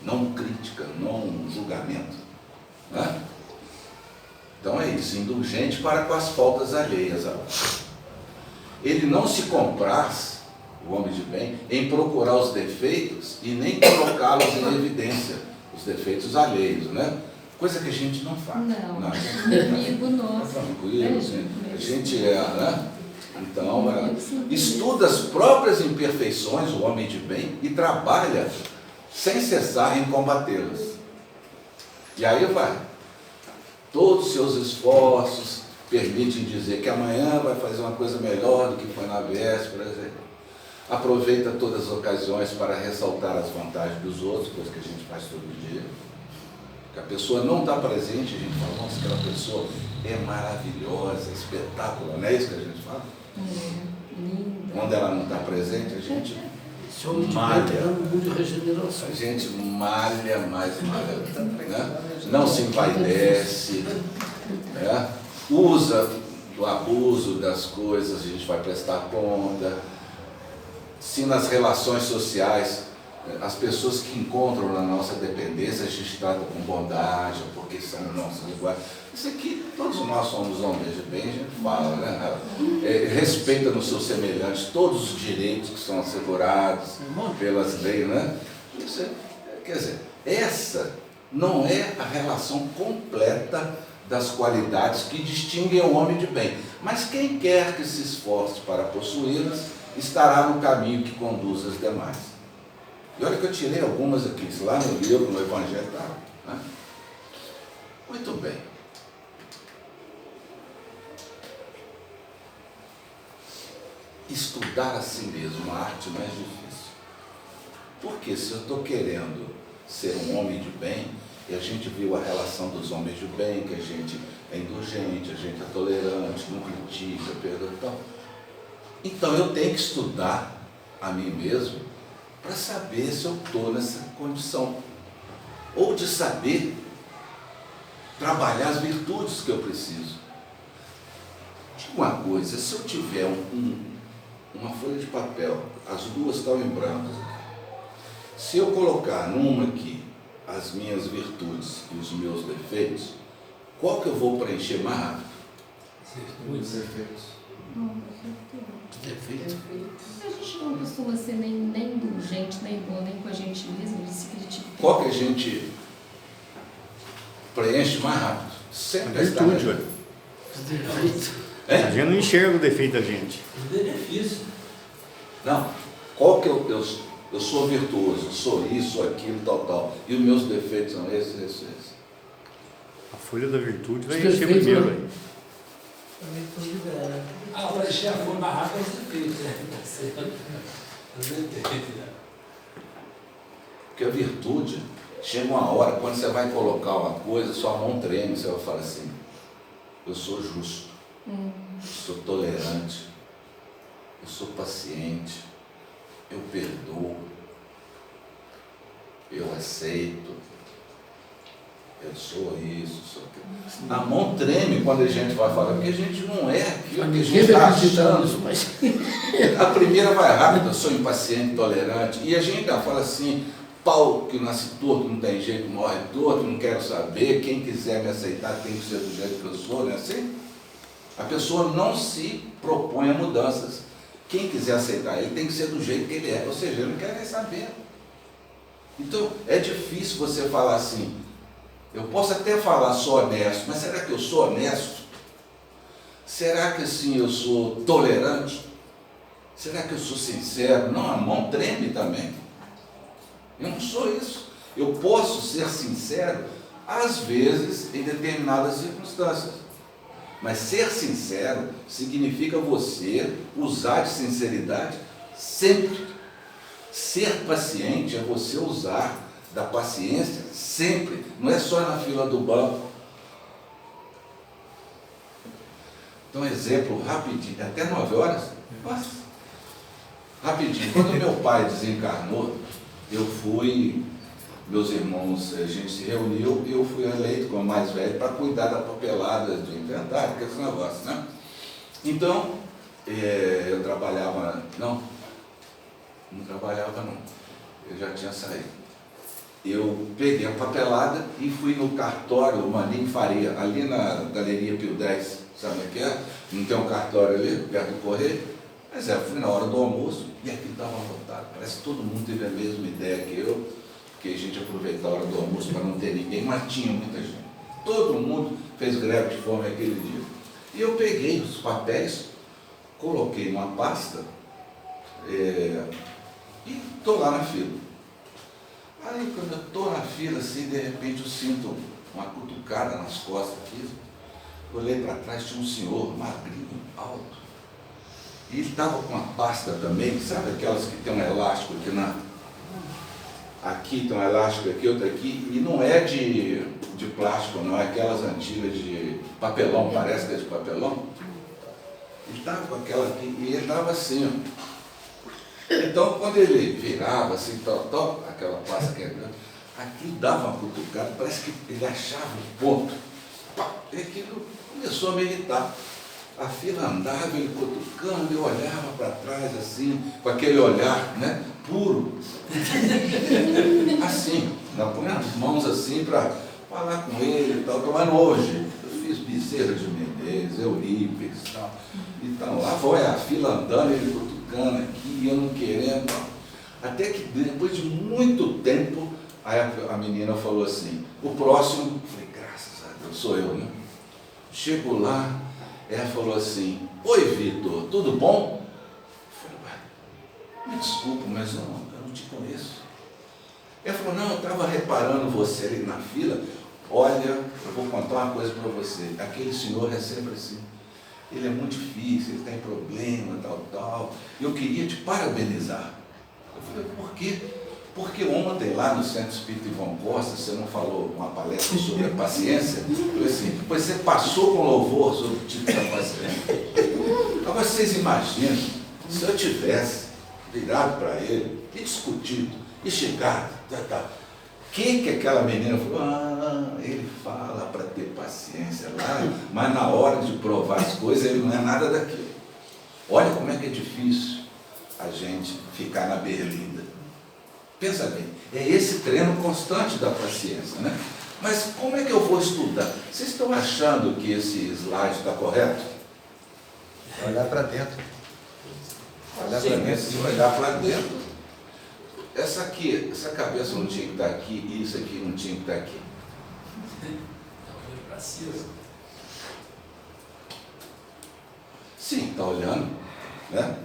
não crítica, não julgamento. Né? Então é isso, indulgente para com as faltas alheias. Ele não se compraz, o homem de bem, em procurar os defeitos e nem colocá-los em evidência, os defeitos alheios, né? Coisa que a gente não faz. Não, inimigo nosso. Tranquilo, a gente é, né? Então, estuda as próprias imperfeições, o homem de bem, e trabalha sem cessar em combatê-las. E aí vai. Todos os seus esforços permitem dizer que amanhã vai fazer uma coisa melhor do que foi na véspera. Aproveita todas as ocasiões para ressaltar as vantagens dos outros, coisa que a gente faz todo dia. Que a pessoa não está presente, a gente fala, nossa, aquela pessoa é maravilhosa, espetacular, não é isso que a gente fala? Linda. Quando ela não está presente, a gente Esse homem de malha. bem é um mundo de regeneração. A gente malha mais, né? Não se empaidece, né? Usa do abuso das coisas, a gente vai prestar conta. Se nas relações sociais, as pessoas que encontram na nossa dependência, a gente trata com bondade, porque são nossos iguais. Isso aqui, todos nós somos homens de bem, a gente fala, né? Respeita nos seus semelhantes todos os direitos que são assegurados pelas leis, né? Isso, quer dizer, essa não é a relação completa das qualidades que distinguem o homem de bem. Mas quem quer que se esforce para possuí-las, estará no caminho que conduz as demais. E olha que eu tirei algumas aqui, lá no livro, no Evangelho, tá? Né? Muito bem. Estudar a si mesmo, a arte mais difícil. Porque se eu estou querendo ser um homem de bem, e a gente viu a relação dos homens de bem, que a gente é indulgente, a gente é tolerante, não critica, perdoa e tal. Então eu tenho que estudar a mim mesmo para saber se eu estou nessa condição. Ou de saber trabalhar as virtudes que eu preciso. Diga uma coisa, se eu tiver uma folha de papel, as duas estão em branco, se eu colocar numa aqui as minhas virtudes e os meus defeitos, qual que eu vou preencher mais rápido? Muitos Defeitos. Defeito. A gente não costuma ser nem indulgente, nem bom, nem com a gente mesmo, de se criticar. Qual que a gente preenche mais rápido? Sempre está Virtude, melhor. olha. Defeito. A gente não enxerga o defeito da gente. os benefícios. Não, qual que eu sou virtuoso, sou isso, sou aquilo, tal. E os meus defeitos são esses. A folha da virtude vai Os encher defeitos, primeiro, né? velho. Também tudo libera. Para encher a forma rápida é os defeitos, né? Os defeitos, né? Porque a virtude, chega uma hora, quando você vai colocar uma coisa, sua mão treme, você vai falar assim, eu sou justo, eu sou tolerante, eu sou paciente, eu perdoo, eu aceito, eu sou isso, sou aquilo. A mão treme quando a gente vai falar, porque a gente não é aquilo que a gente Ninguém está vai acreditar achando. nisso, mas A primeira vai rápido, eu sou impaciente, tolerante, e a gente ainda fala assim, pau que nasce torto, não tem jeito, morre torto, não quero saber, quem quiser me aceitar tem que ser do jeito que eu sou, não é assim? A pessoa não se propõe a mudanças. Quem quiser aceitar ele tem que ser do jeito que ele é, ou seja, ele não quer nem saber. Então, é difícil você falar assim, eu posso até falar sou honesto, mas será que eu sou honesto? Será que assim eu sou tolerante? Será que eu sou sincero? Não, a mão treme também. Eu não sou isso. Eu posso ser sincero, às vezes, em determinadas circunstâncias. Mas ser sincero significa você usar de sinceridade sempre. Ser paciente é você usar da paciência sempre. Não é só na fila do banco. Então, exemplo rapidinho, até 9 horas. Nossa, rapidinho. Quando meu pai desencarnou, eu fui, meus irmãos, a gente se reuniu e eu fui eleito como mais velho para cuidar da papelada do inventário, que é esse negócio, né? Então, eu trabalhava, não trabalhava não, eu já tinha saído. Eu peguei a papelada e fui no cartório Maninho Faria, ali na Galeria Pio 10, sabe o que é? Não tem um cartório ali, perto do Correio? Mas fui na hora do almoço e aquilo estava lotado. Parece que todo mundo teve a mesma ideia que eu, porque a gente aproveitou a hora do almoço para não ter ninguém, mas tinha muita gente. Todo mundo fez greve de fome aquele dia. E eu peguei os papéis, coloquei numa pasta e estou lá na fila. Aí quando eu estou na fila, assim, de repente eu sinto uma cutucada nas costas aqui. Eu olhei para trás, tinha um senhor magrinho, alto. E ele estava com uma pasta também, sabe aquelas que tem um elástico aqui aqui tem um elástico aqui, outro aqui, e não é de plástico, não é aquelas antigas de papelão, parece que é de papelão. Ele estava com aquela aqui, e ele estava assim, ó. Então, quando ele virava assim, aquela pasta quebrando, aquilo dava uma cutucada, parece que ele achava o ponto. E aquilo começou a me irritar. A fila andava, ele cutucando, eu olhava para trás assim, com aquele olhar, né, puro. Assim, punha as mãos assim para falar com ele e tal, tomando hoje. Eu fiz Bezerra de Menezes, Eurípides e tal. Então, lá foi a fila andando, ele cutucando aqui, eu não querendo. Até que depois de muito tempo, aí a menina falou assim, o próximo, eu falei, graças a Deus, sou eu, né? Chego lá, ela falou assim, oi Vitor, tudo bom? Eu falei, ué, me desculpa, mas eu não te conheço. Ela falou, não, eu estava reparando você ali na fila, olha, eu vou contar uma coisa para você, aquele senhor é sempre assim. Ele é muito difícil, ele tem problema, tal. Eu queria te parabenizar. Eu falei, por quê? Porque ontem, lá no Centro Espírita Ivon Costa, você não falou uma palestra sobre a paciência? Eu falei assim, pois você passou com louvor sobre o tipo da paciência. Agora, vocês imaginam, se eu tivesse virado para ele e discutido, e chegado, o que aquela menina falou? Ele fala para ter paciência lá, mas na hora de provar as coisas ele não é nada daquilo. Olha como é que é difícil a gente ficar na berlinda. Pensa bem, é esse treino constante da paciência, né? Mas como é que eu vou estudar? Vocês estão achando que esse slide está correto? Olhar para dentro. Olhar para dentro. Se olhar para dentro, essa cabeça não tinha que estar aqui, e isso aqui não tinha que estar aqui. Sim, está olhando, né?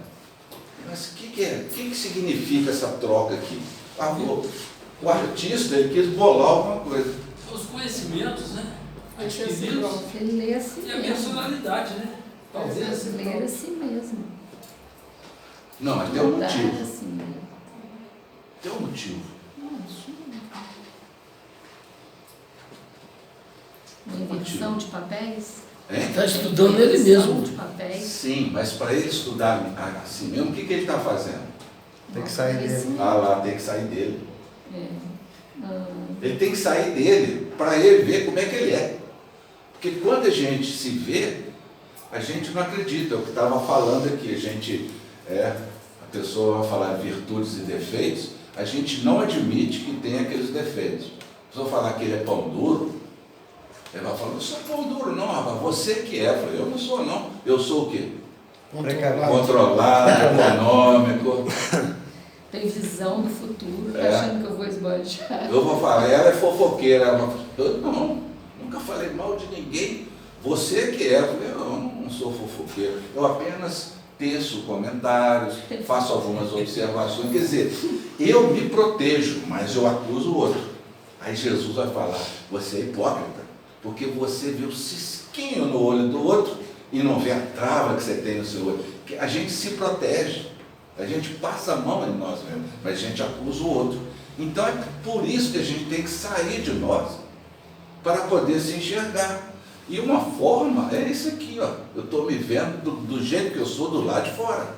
Mas o que significa essa troca aqui? O artista, ele quis bolar alguma coisa. Os conhecimentos, né? Adquiridos Ele lê assim e a mesmo. personalidade, né? Talvez. Ele lê assim mesmo. Não, mas tem um motivo. Assim mesmo. Tem um motivo. Uma inversão de papéis? Está estudando ele mesmo. De papéis. Sim, mas para ele estudar assim mesmo, o que ele está fazendo? Tem que sair dele. Ah lá, tem que sair dele. É. Ele tem que sair dele para ele ver como é que ele é. Porque quando a gente se vê, a gente não acredita. É o que estava falando aqui. A pessoa vai falar virtudes e defeitos, a gente não admite que tem aqueles defeitos. A pessoa falar que ele é pão duro, ele vai falar, não sou pão duro não, rapaz, você que é. Eu falei, eu não sou não. Eu sou o quê? Controlado, econômico. Tem visão do futuro, tá achando que eu vou esbanjar. Eu vou falar, ela é fofoqueira. Eu não, nunca falei mal de ninguém. Você que é. Eu falei, eu não sou fofoqueiro. Eu apenas teço comentários, faço algumas observações. Quer dizer, eu me protejo, mas eu acuso o outro. Aí Jesus vai falar, você é hipócrita, porque você vê o cisquinho no olho do outro e não vê a trava que você tem no seu olho. A gente se protege. A gente passa a mão em nós mesmos, mas a gente acusa o outro. Então é por isso que a gente tem que sair de nós, para poder se enxergar. E uma forma é isso aqui, ó. Eu estou me vendo do jeito que eu sou do lado de fora.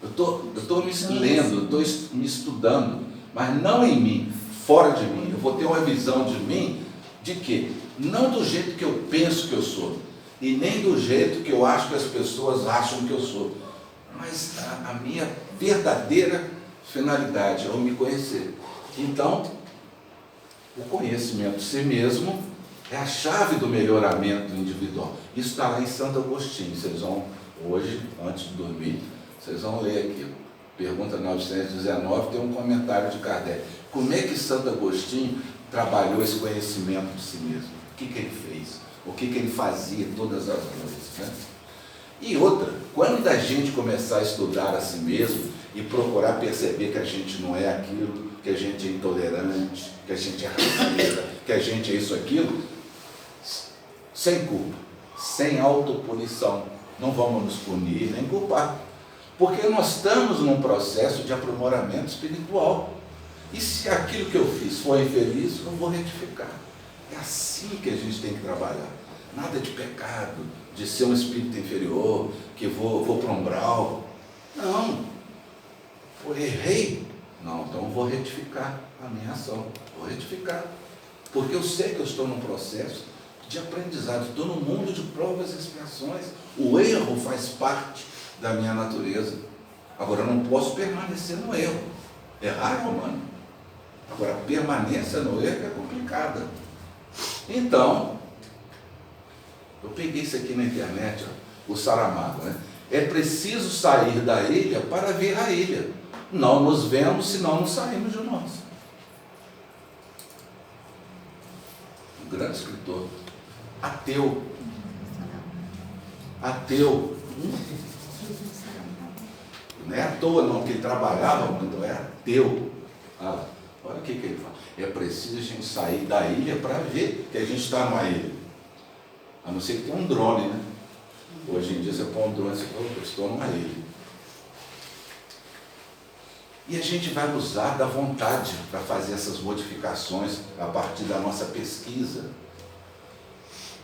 Eu estou me lendo, eu estou me estudando, mas não em mim, fora de mim. Eu vou ter uma visão de mim de quê? Não do jeito que eu penso que eu sou, e nem do jeito que eu acho que as pessoas acham que eu sou, mas a minha verdadeira finalidade é eu me conhecer. Então, o conhecimento de si mesmo é a chave do melhoramento individual. Isso está lá em Santo Agostinho. Vocês vão, hoje, antes de dormir, vocês vão ler aqui. Pergunta 919, tem um comentário de Kardec. Como é que Santo Agostinho trabalhou esse conhecimento de si mesmo? O que ele fez? O que ele fazia todas as noites? Né? E outra, quando a gente começar a estudar a si mesmo e procurar perceber que a gente não é aquilo, que a gente é intolerante, que a gente é racista, que a gente é isso, aquilo, sem culpa, sem autopunição, não vamos nos punir nem culpar, porque nós estamos num processo de aprimoramento espiritual. E se aquilo que eu fiz for infeliz, eu vou retificar. É assim que a gente tem que trabalhar. Nada de pecado, de ser um espírito inferior, que vou para um umbral. Não. Eu errei. Não, então eu vou retificar a minha ação. Vou retificar. Porque eu sei que eu estou num processo de aprendizado. Estou num mundo de provas e expiações. O erro faz parte da minha natureza. Agora, eu não posso permanecer no erro. Errar é humano. Agora, a permanência no erro é complicada. Então, eu peguei isso aqui na internet, ó, o Saramago, né? É preciso sair da ilha para ver a ilha. Não nos vemos, senão não saímos de nós. Um grande escritor. Ateu. Ateu. Não é à toa não, que ele trabalhava muito, é ateu. Olha o que ele fala. É preciso a gente sair da ilha para ver que a gente está numa ilha. A não ser que tenha um drone, né? Hoje em dia você põe um drone e você fala, eu estou numa ilha. E a gente vai usar da vontade para fazer essas modificações a partir da nossa pesquisa.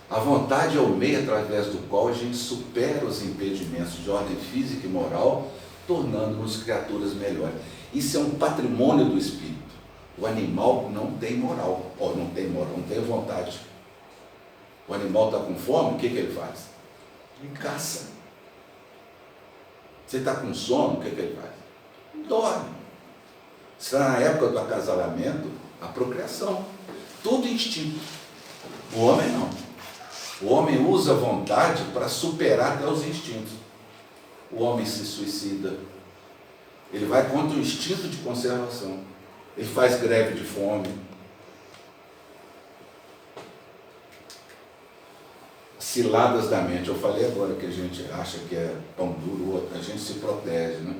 A vontade é o meio através do qual a gente supera os impedimentos de ordem física e moral, tornando-nos criaturas melhores. Isso é um patrimônio do espírito. O animal não tem moral, não tem vontade. O animal está com fome, o que ele faz? Ele caça. Você está com sono, o que ele faz? Dorme. Está na época do acasalamento, a procriação. Tudo instinto. O homem não. O homem usa a vontade para superar até os instintos. O homem se suicida. Ele vai contra o instinto de conservação. Ele faz greve de fome. Ciladas da mente. Eu falei agora que a gente acha que é pão duro, a gente se protege, né?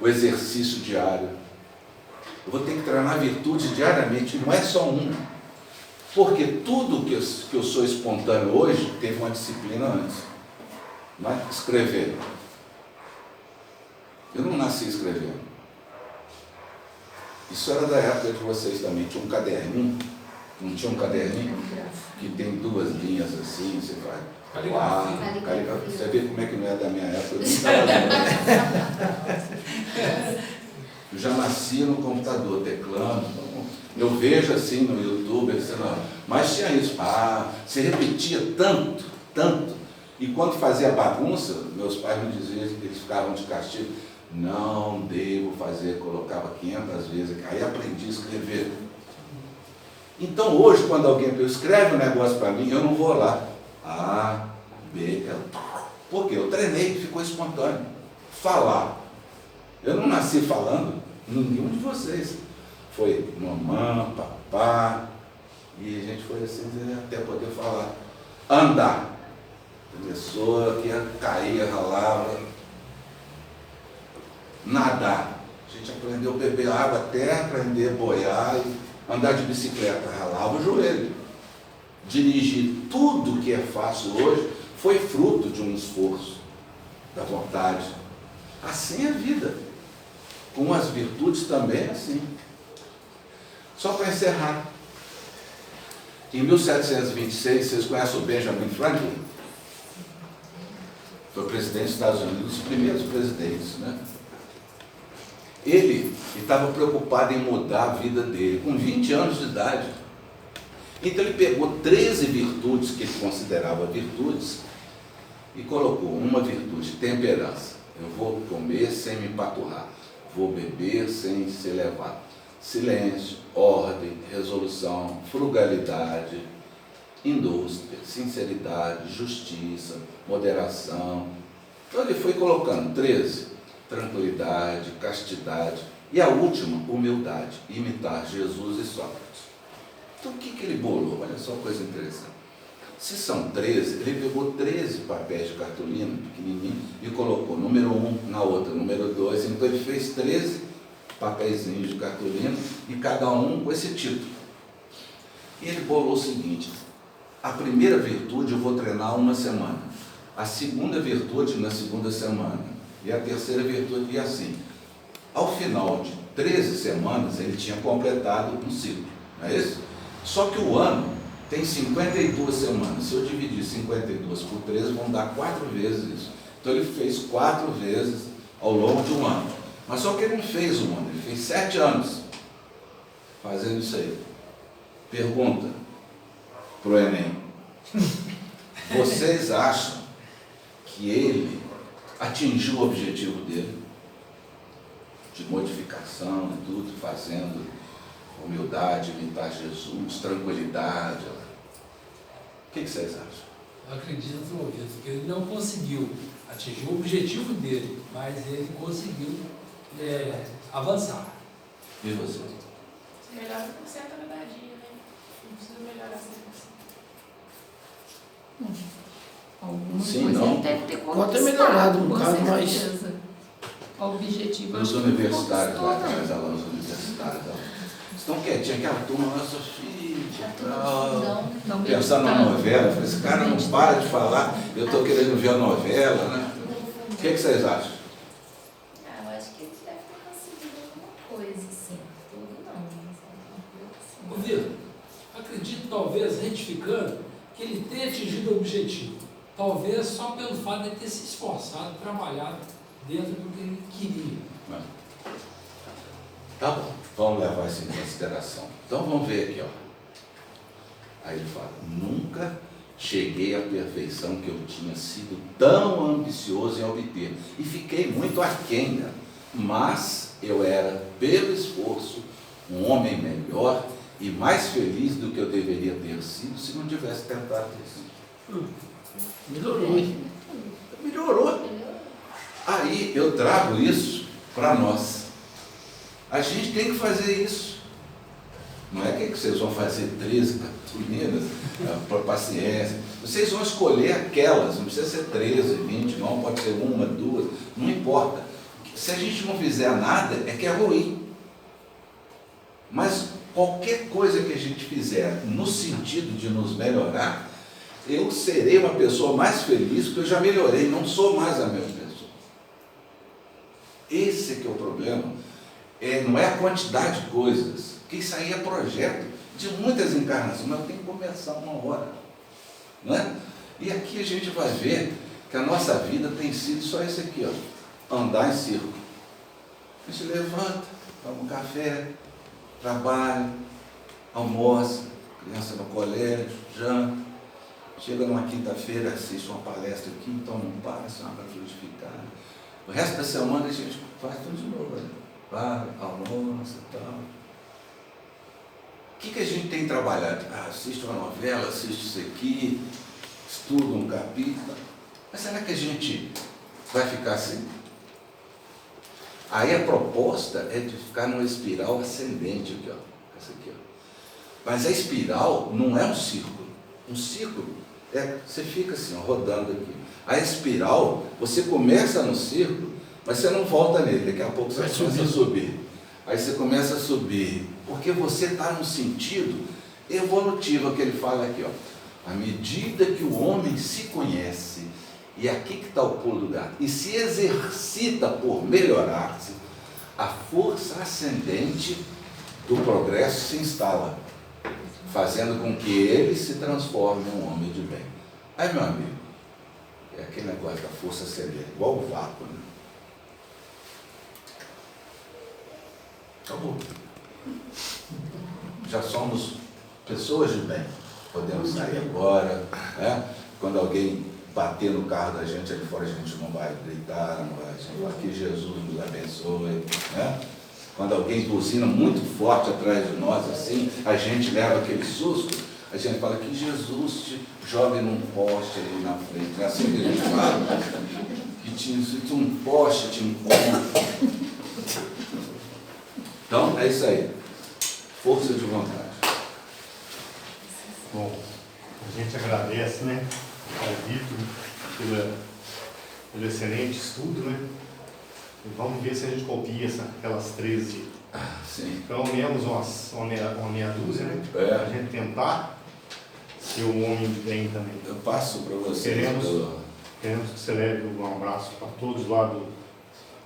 O exercício diário. Eu vou ter que treinar virtude diariamente, não é só um. Porque tudo que eu sou espontâneo hoje, teve uma disciplina antes. Não é? Escrever. Eu não nasci escrevendo. Isso era da época de vocês também. Tinha um caderninho. Não tinha um caderninho? Que tem 2 linhas assim, você vai. Caligrafia. Você vê como é que não é da minha época. Eu nem estava eu já nasci no computador, teclando. Eu vejo assim no YouTube, mas tinha isso. Você repetia tanto, tanto. E quando fazia bagunça, meus pais me diziam que eles ficavam de castigo. Não devo fazer, colocava 500 vezes. Aí aprendi a escrever. Então hoje, quando alguém escreve um negócio para mim, eu não vou lá. A, B, L. Por quê? Eu treinei, ficou espontâneo. Falar. Eu não nasci falando, nenhum de vocês. Foi mamãe, papá, e a gente foi assim até poder falar. Andar. A pessoa que caía, ralava. Nadar. A gente aprendeu a beber água até aprender a boiar e andar de bicicleta, ralava o joelho. Dirigir. Tudo que é fácil hoje foi fruto de um esforço, da vontade. Assim é a vida. Com as virtudes também é assim. Só para encerrar. Em 1726, vocês conhecem o Benjamin Franklin? Foi o presidente dos Estados Unidos, um dos primeiros presidentes, né? Ele estava preocupado em mudar a vida dele, com 20 anos de idade. Então ele pegou 13 virtudes que ele considerava virtudes e colocou uma virtude, temperança. Eu vou comer sem me empaturrar, vou beber sem ser levado. Silêncio, ordem, resolução, frugalidade, indústria, sinceridade, justiça, moderação. Então ele foi colocando 13, tranquilidade, castidade e a última, humildade, imitar Jesus e Sócrates. Então o que ele bolou? Olha só coisa interessante. Se são 13, ele pegou 13 papéis de cartolina pequenininho e colocou número 1 na outra, número 2, então ele fez 13 papeizinhos de cartolina e cada um com esse título. E ele bolou o seguinte: a primeira virtude eu vou treinar uma semana, a segunda virtude na segunda semana e a terceira virtude, e assim. Ao final de 13 semanas ele tinha completado um ciclo, não é isso? Só que o ano tem 52 semanas. Se eu dividir 52 por 13, vão dar 4 vezes isso. Então ele fez 4 vezes ao longo de um ano. Mas só que ele não fez um ano, ele fez 7 anos fazendo isso aí. Pergunta para o Enem: vocês acham que ele atingiu o objetivo dele? De modificação e tudo, fazendo humildade, imitar Jesus, tranquilidade. O que vocês acham? Eu acredito, Vitor, que ele não conseguiu atingir o objetivo dele, mas ele conseguiu avançar. E você? Você melhora 100% a cada dia, né? Não precisa melhorar 100%. Alguma Sim, coisa não. ele deve ter Pode ter melhorado um com bocado, mas- certeza. O objetivo Os acho que não universitários lá conquistou, atrás, não. alunos universitários, estão quietinhos, aquela turma, nossa filha, Tá tudo tal, não pensando na meditando. novela. Esse cara não para de falar, eu estou querendo ver a novela, né? O que vocês acham? Eu acho que ele deve ter conseguido alguma coisa, sim. Tudo não, mas alguma Ô, coisa Vitor, acredito, talvez, retificando, que ele tenha atingido o objetivo. Talvez só pelo fato de ter se esforçado, trabalhado dentro do que ele queria. Tá bom, vamos levar isso em consideração. Então vamos ver aqui, ó. Aí ele fala: nunca cheguei à perfeição que eu tinha sido tão ambicioso em obter. E fiquei muito aquém, cara. Mas eu era, pelo esforço, um homem melhor e mais feliz do que eu deveria ter sido se não tivesse tentado isso. Melhorou. Melhorou. Aí eu trago isso para nós. A gente tem que fazer isso. Não é que vocês vão fazer 13 cartolinas para paciência. Vocês vão escolher aquelas, não precisa ser 13, 20, não, pode ser uma, duas, não importa. Se a gente não fizer nada, é que é ruim. Mas qualquer coisa que a gente fizer no sentido de nos melhorar, eu serei uma pessoa mais feliz, porque eu já melhorei, não sou mais a mesma pessoa. Esse é que é o problema. Não é a quantidade de coisas, que isso aí é projeto de muitas encarnações, mas tem que começar uma hora, não é? E aqui a gente vai ver que a nossa vida tem sido só isso aqui, ó, andar em círculo. A gente levanta, toma um café, trabalha, almoça, criança no colégio, janta, chega numa quinta-feira, assiste uma palestra aqui, toma um passe, uma para frutificar. O resto da semana a gente faz tudo de novo, né? Vai, almoça e tal. O que a gente tem trabalhado? Assiste uma novela, assiste isso aqui, estuda um capítulo. Mas será que a gente vai ficar assim? Aí a proposta é de ficar numa espiral ascendente aqui, ó. Essa aqui, ó. Mas a espiral não é um círculo. Um círculo você fica assim, ó, rodando aqui. A espiral, você começa no círculo, mas você não volta nele, daqui a pouco você começa a subir. Aí você começa a subir, porque você está num sentido evolutivo, que ele fala aqui, ó. À medida que o homem se conhece, e aqui que está o pulo do gato, e se exercita por melhorar-se, a força ascendente do progresso se instala. fazendo com que ele se transforme em um homem de bem. Aí, meu amigo, é aquele negócio da força celeste, igual o vácuo, né? Acabou. Já somos pessoas de bem. Podemos sair agora, né? Quando alguém bater no carro da gente ali fora, a gente não vai gritar, não vai falar que Jesus nos abençoe, né? Quando alguém buzina muito forte atrás de nós, assim, a gente leva aquele susto, a gente fala que Jesus te jogue num poste ali na frente. É assim que a gente fala, que tinha um poste te encontra. Então, é isso aí. Força de vontade. Bom, a gente agradece, né, ao Vitor pelo excelente estudo, né? E vamos ver se a gente copia aquelas 13. Sim. Pelo menos uma meia dúzia, né? É. Para a gente tentar ser um homem de bem também. Eu passo para você. Queremos que você leve um abraço para todos lá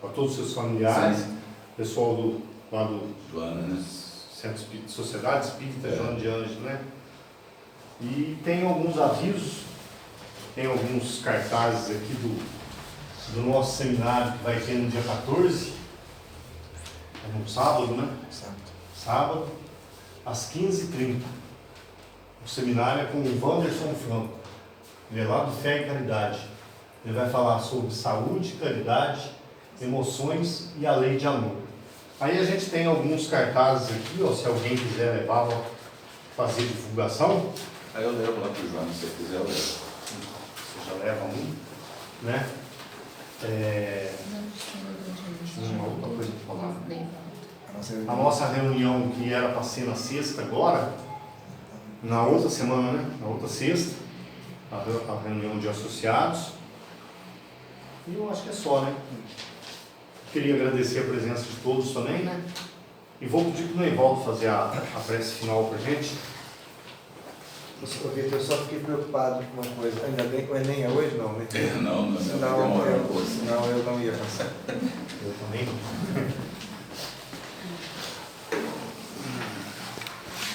para todos os seus familiares, Sim. pessoal lá do Joana, né? Centro Espírita, Sociedade Espírita É. Joana de Anjos, né? E tem alguns avisos, tem alguns cartazes aqui do nosso seminário que vai ter no dia 14, é no sábado, né? Sábado, às 15h30. O seminário é com o Wanderson Franco, ele é lá do Fé e Caridade. Ele vai falar sobre saúde, caridade, emoções e a lei de amor. Aí a gente tem alguns cartazes aqui, ó, se alguém quiser levar para fazer divulgação. Aí eu levo lá para o João, se você quiser, eu levo. Você já leva um, né? Tinha uma outra coisa para falar. A nossa reunião que era para ser na sexta agora, na outra semana, né? Na outra sexta, a reunião de associados. E eu acho que é só, né? Queria agradecer a presença de todos também, né? E vou pedir para o Neivaldo fazer a prece final para a gente. Vitor, eu só fiquei preocupado com uma coisa. Ainda bem que o Enem é hoje, não, né? Não, Senão eu não ia passar. Eu também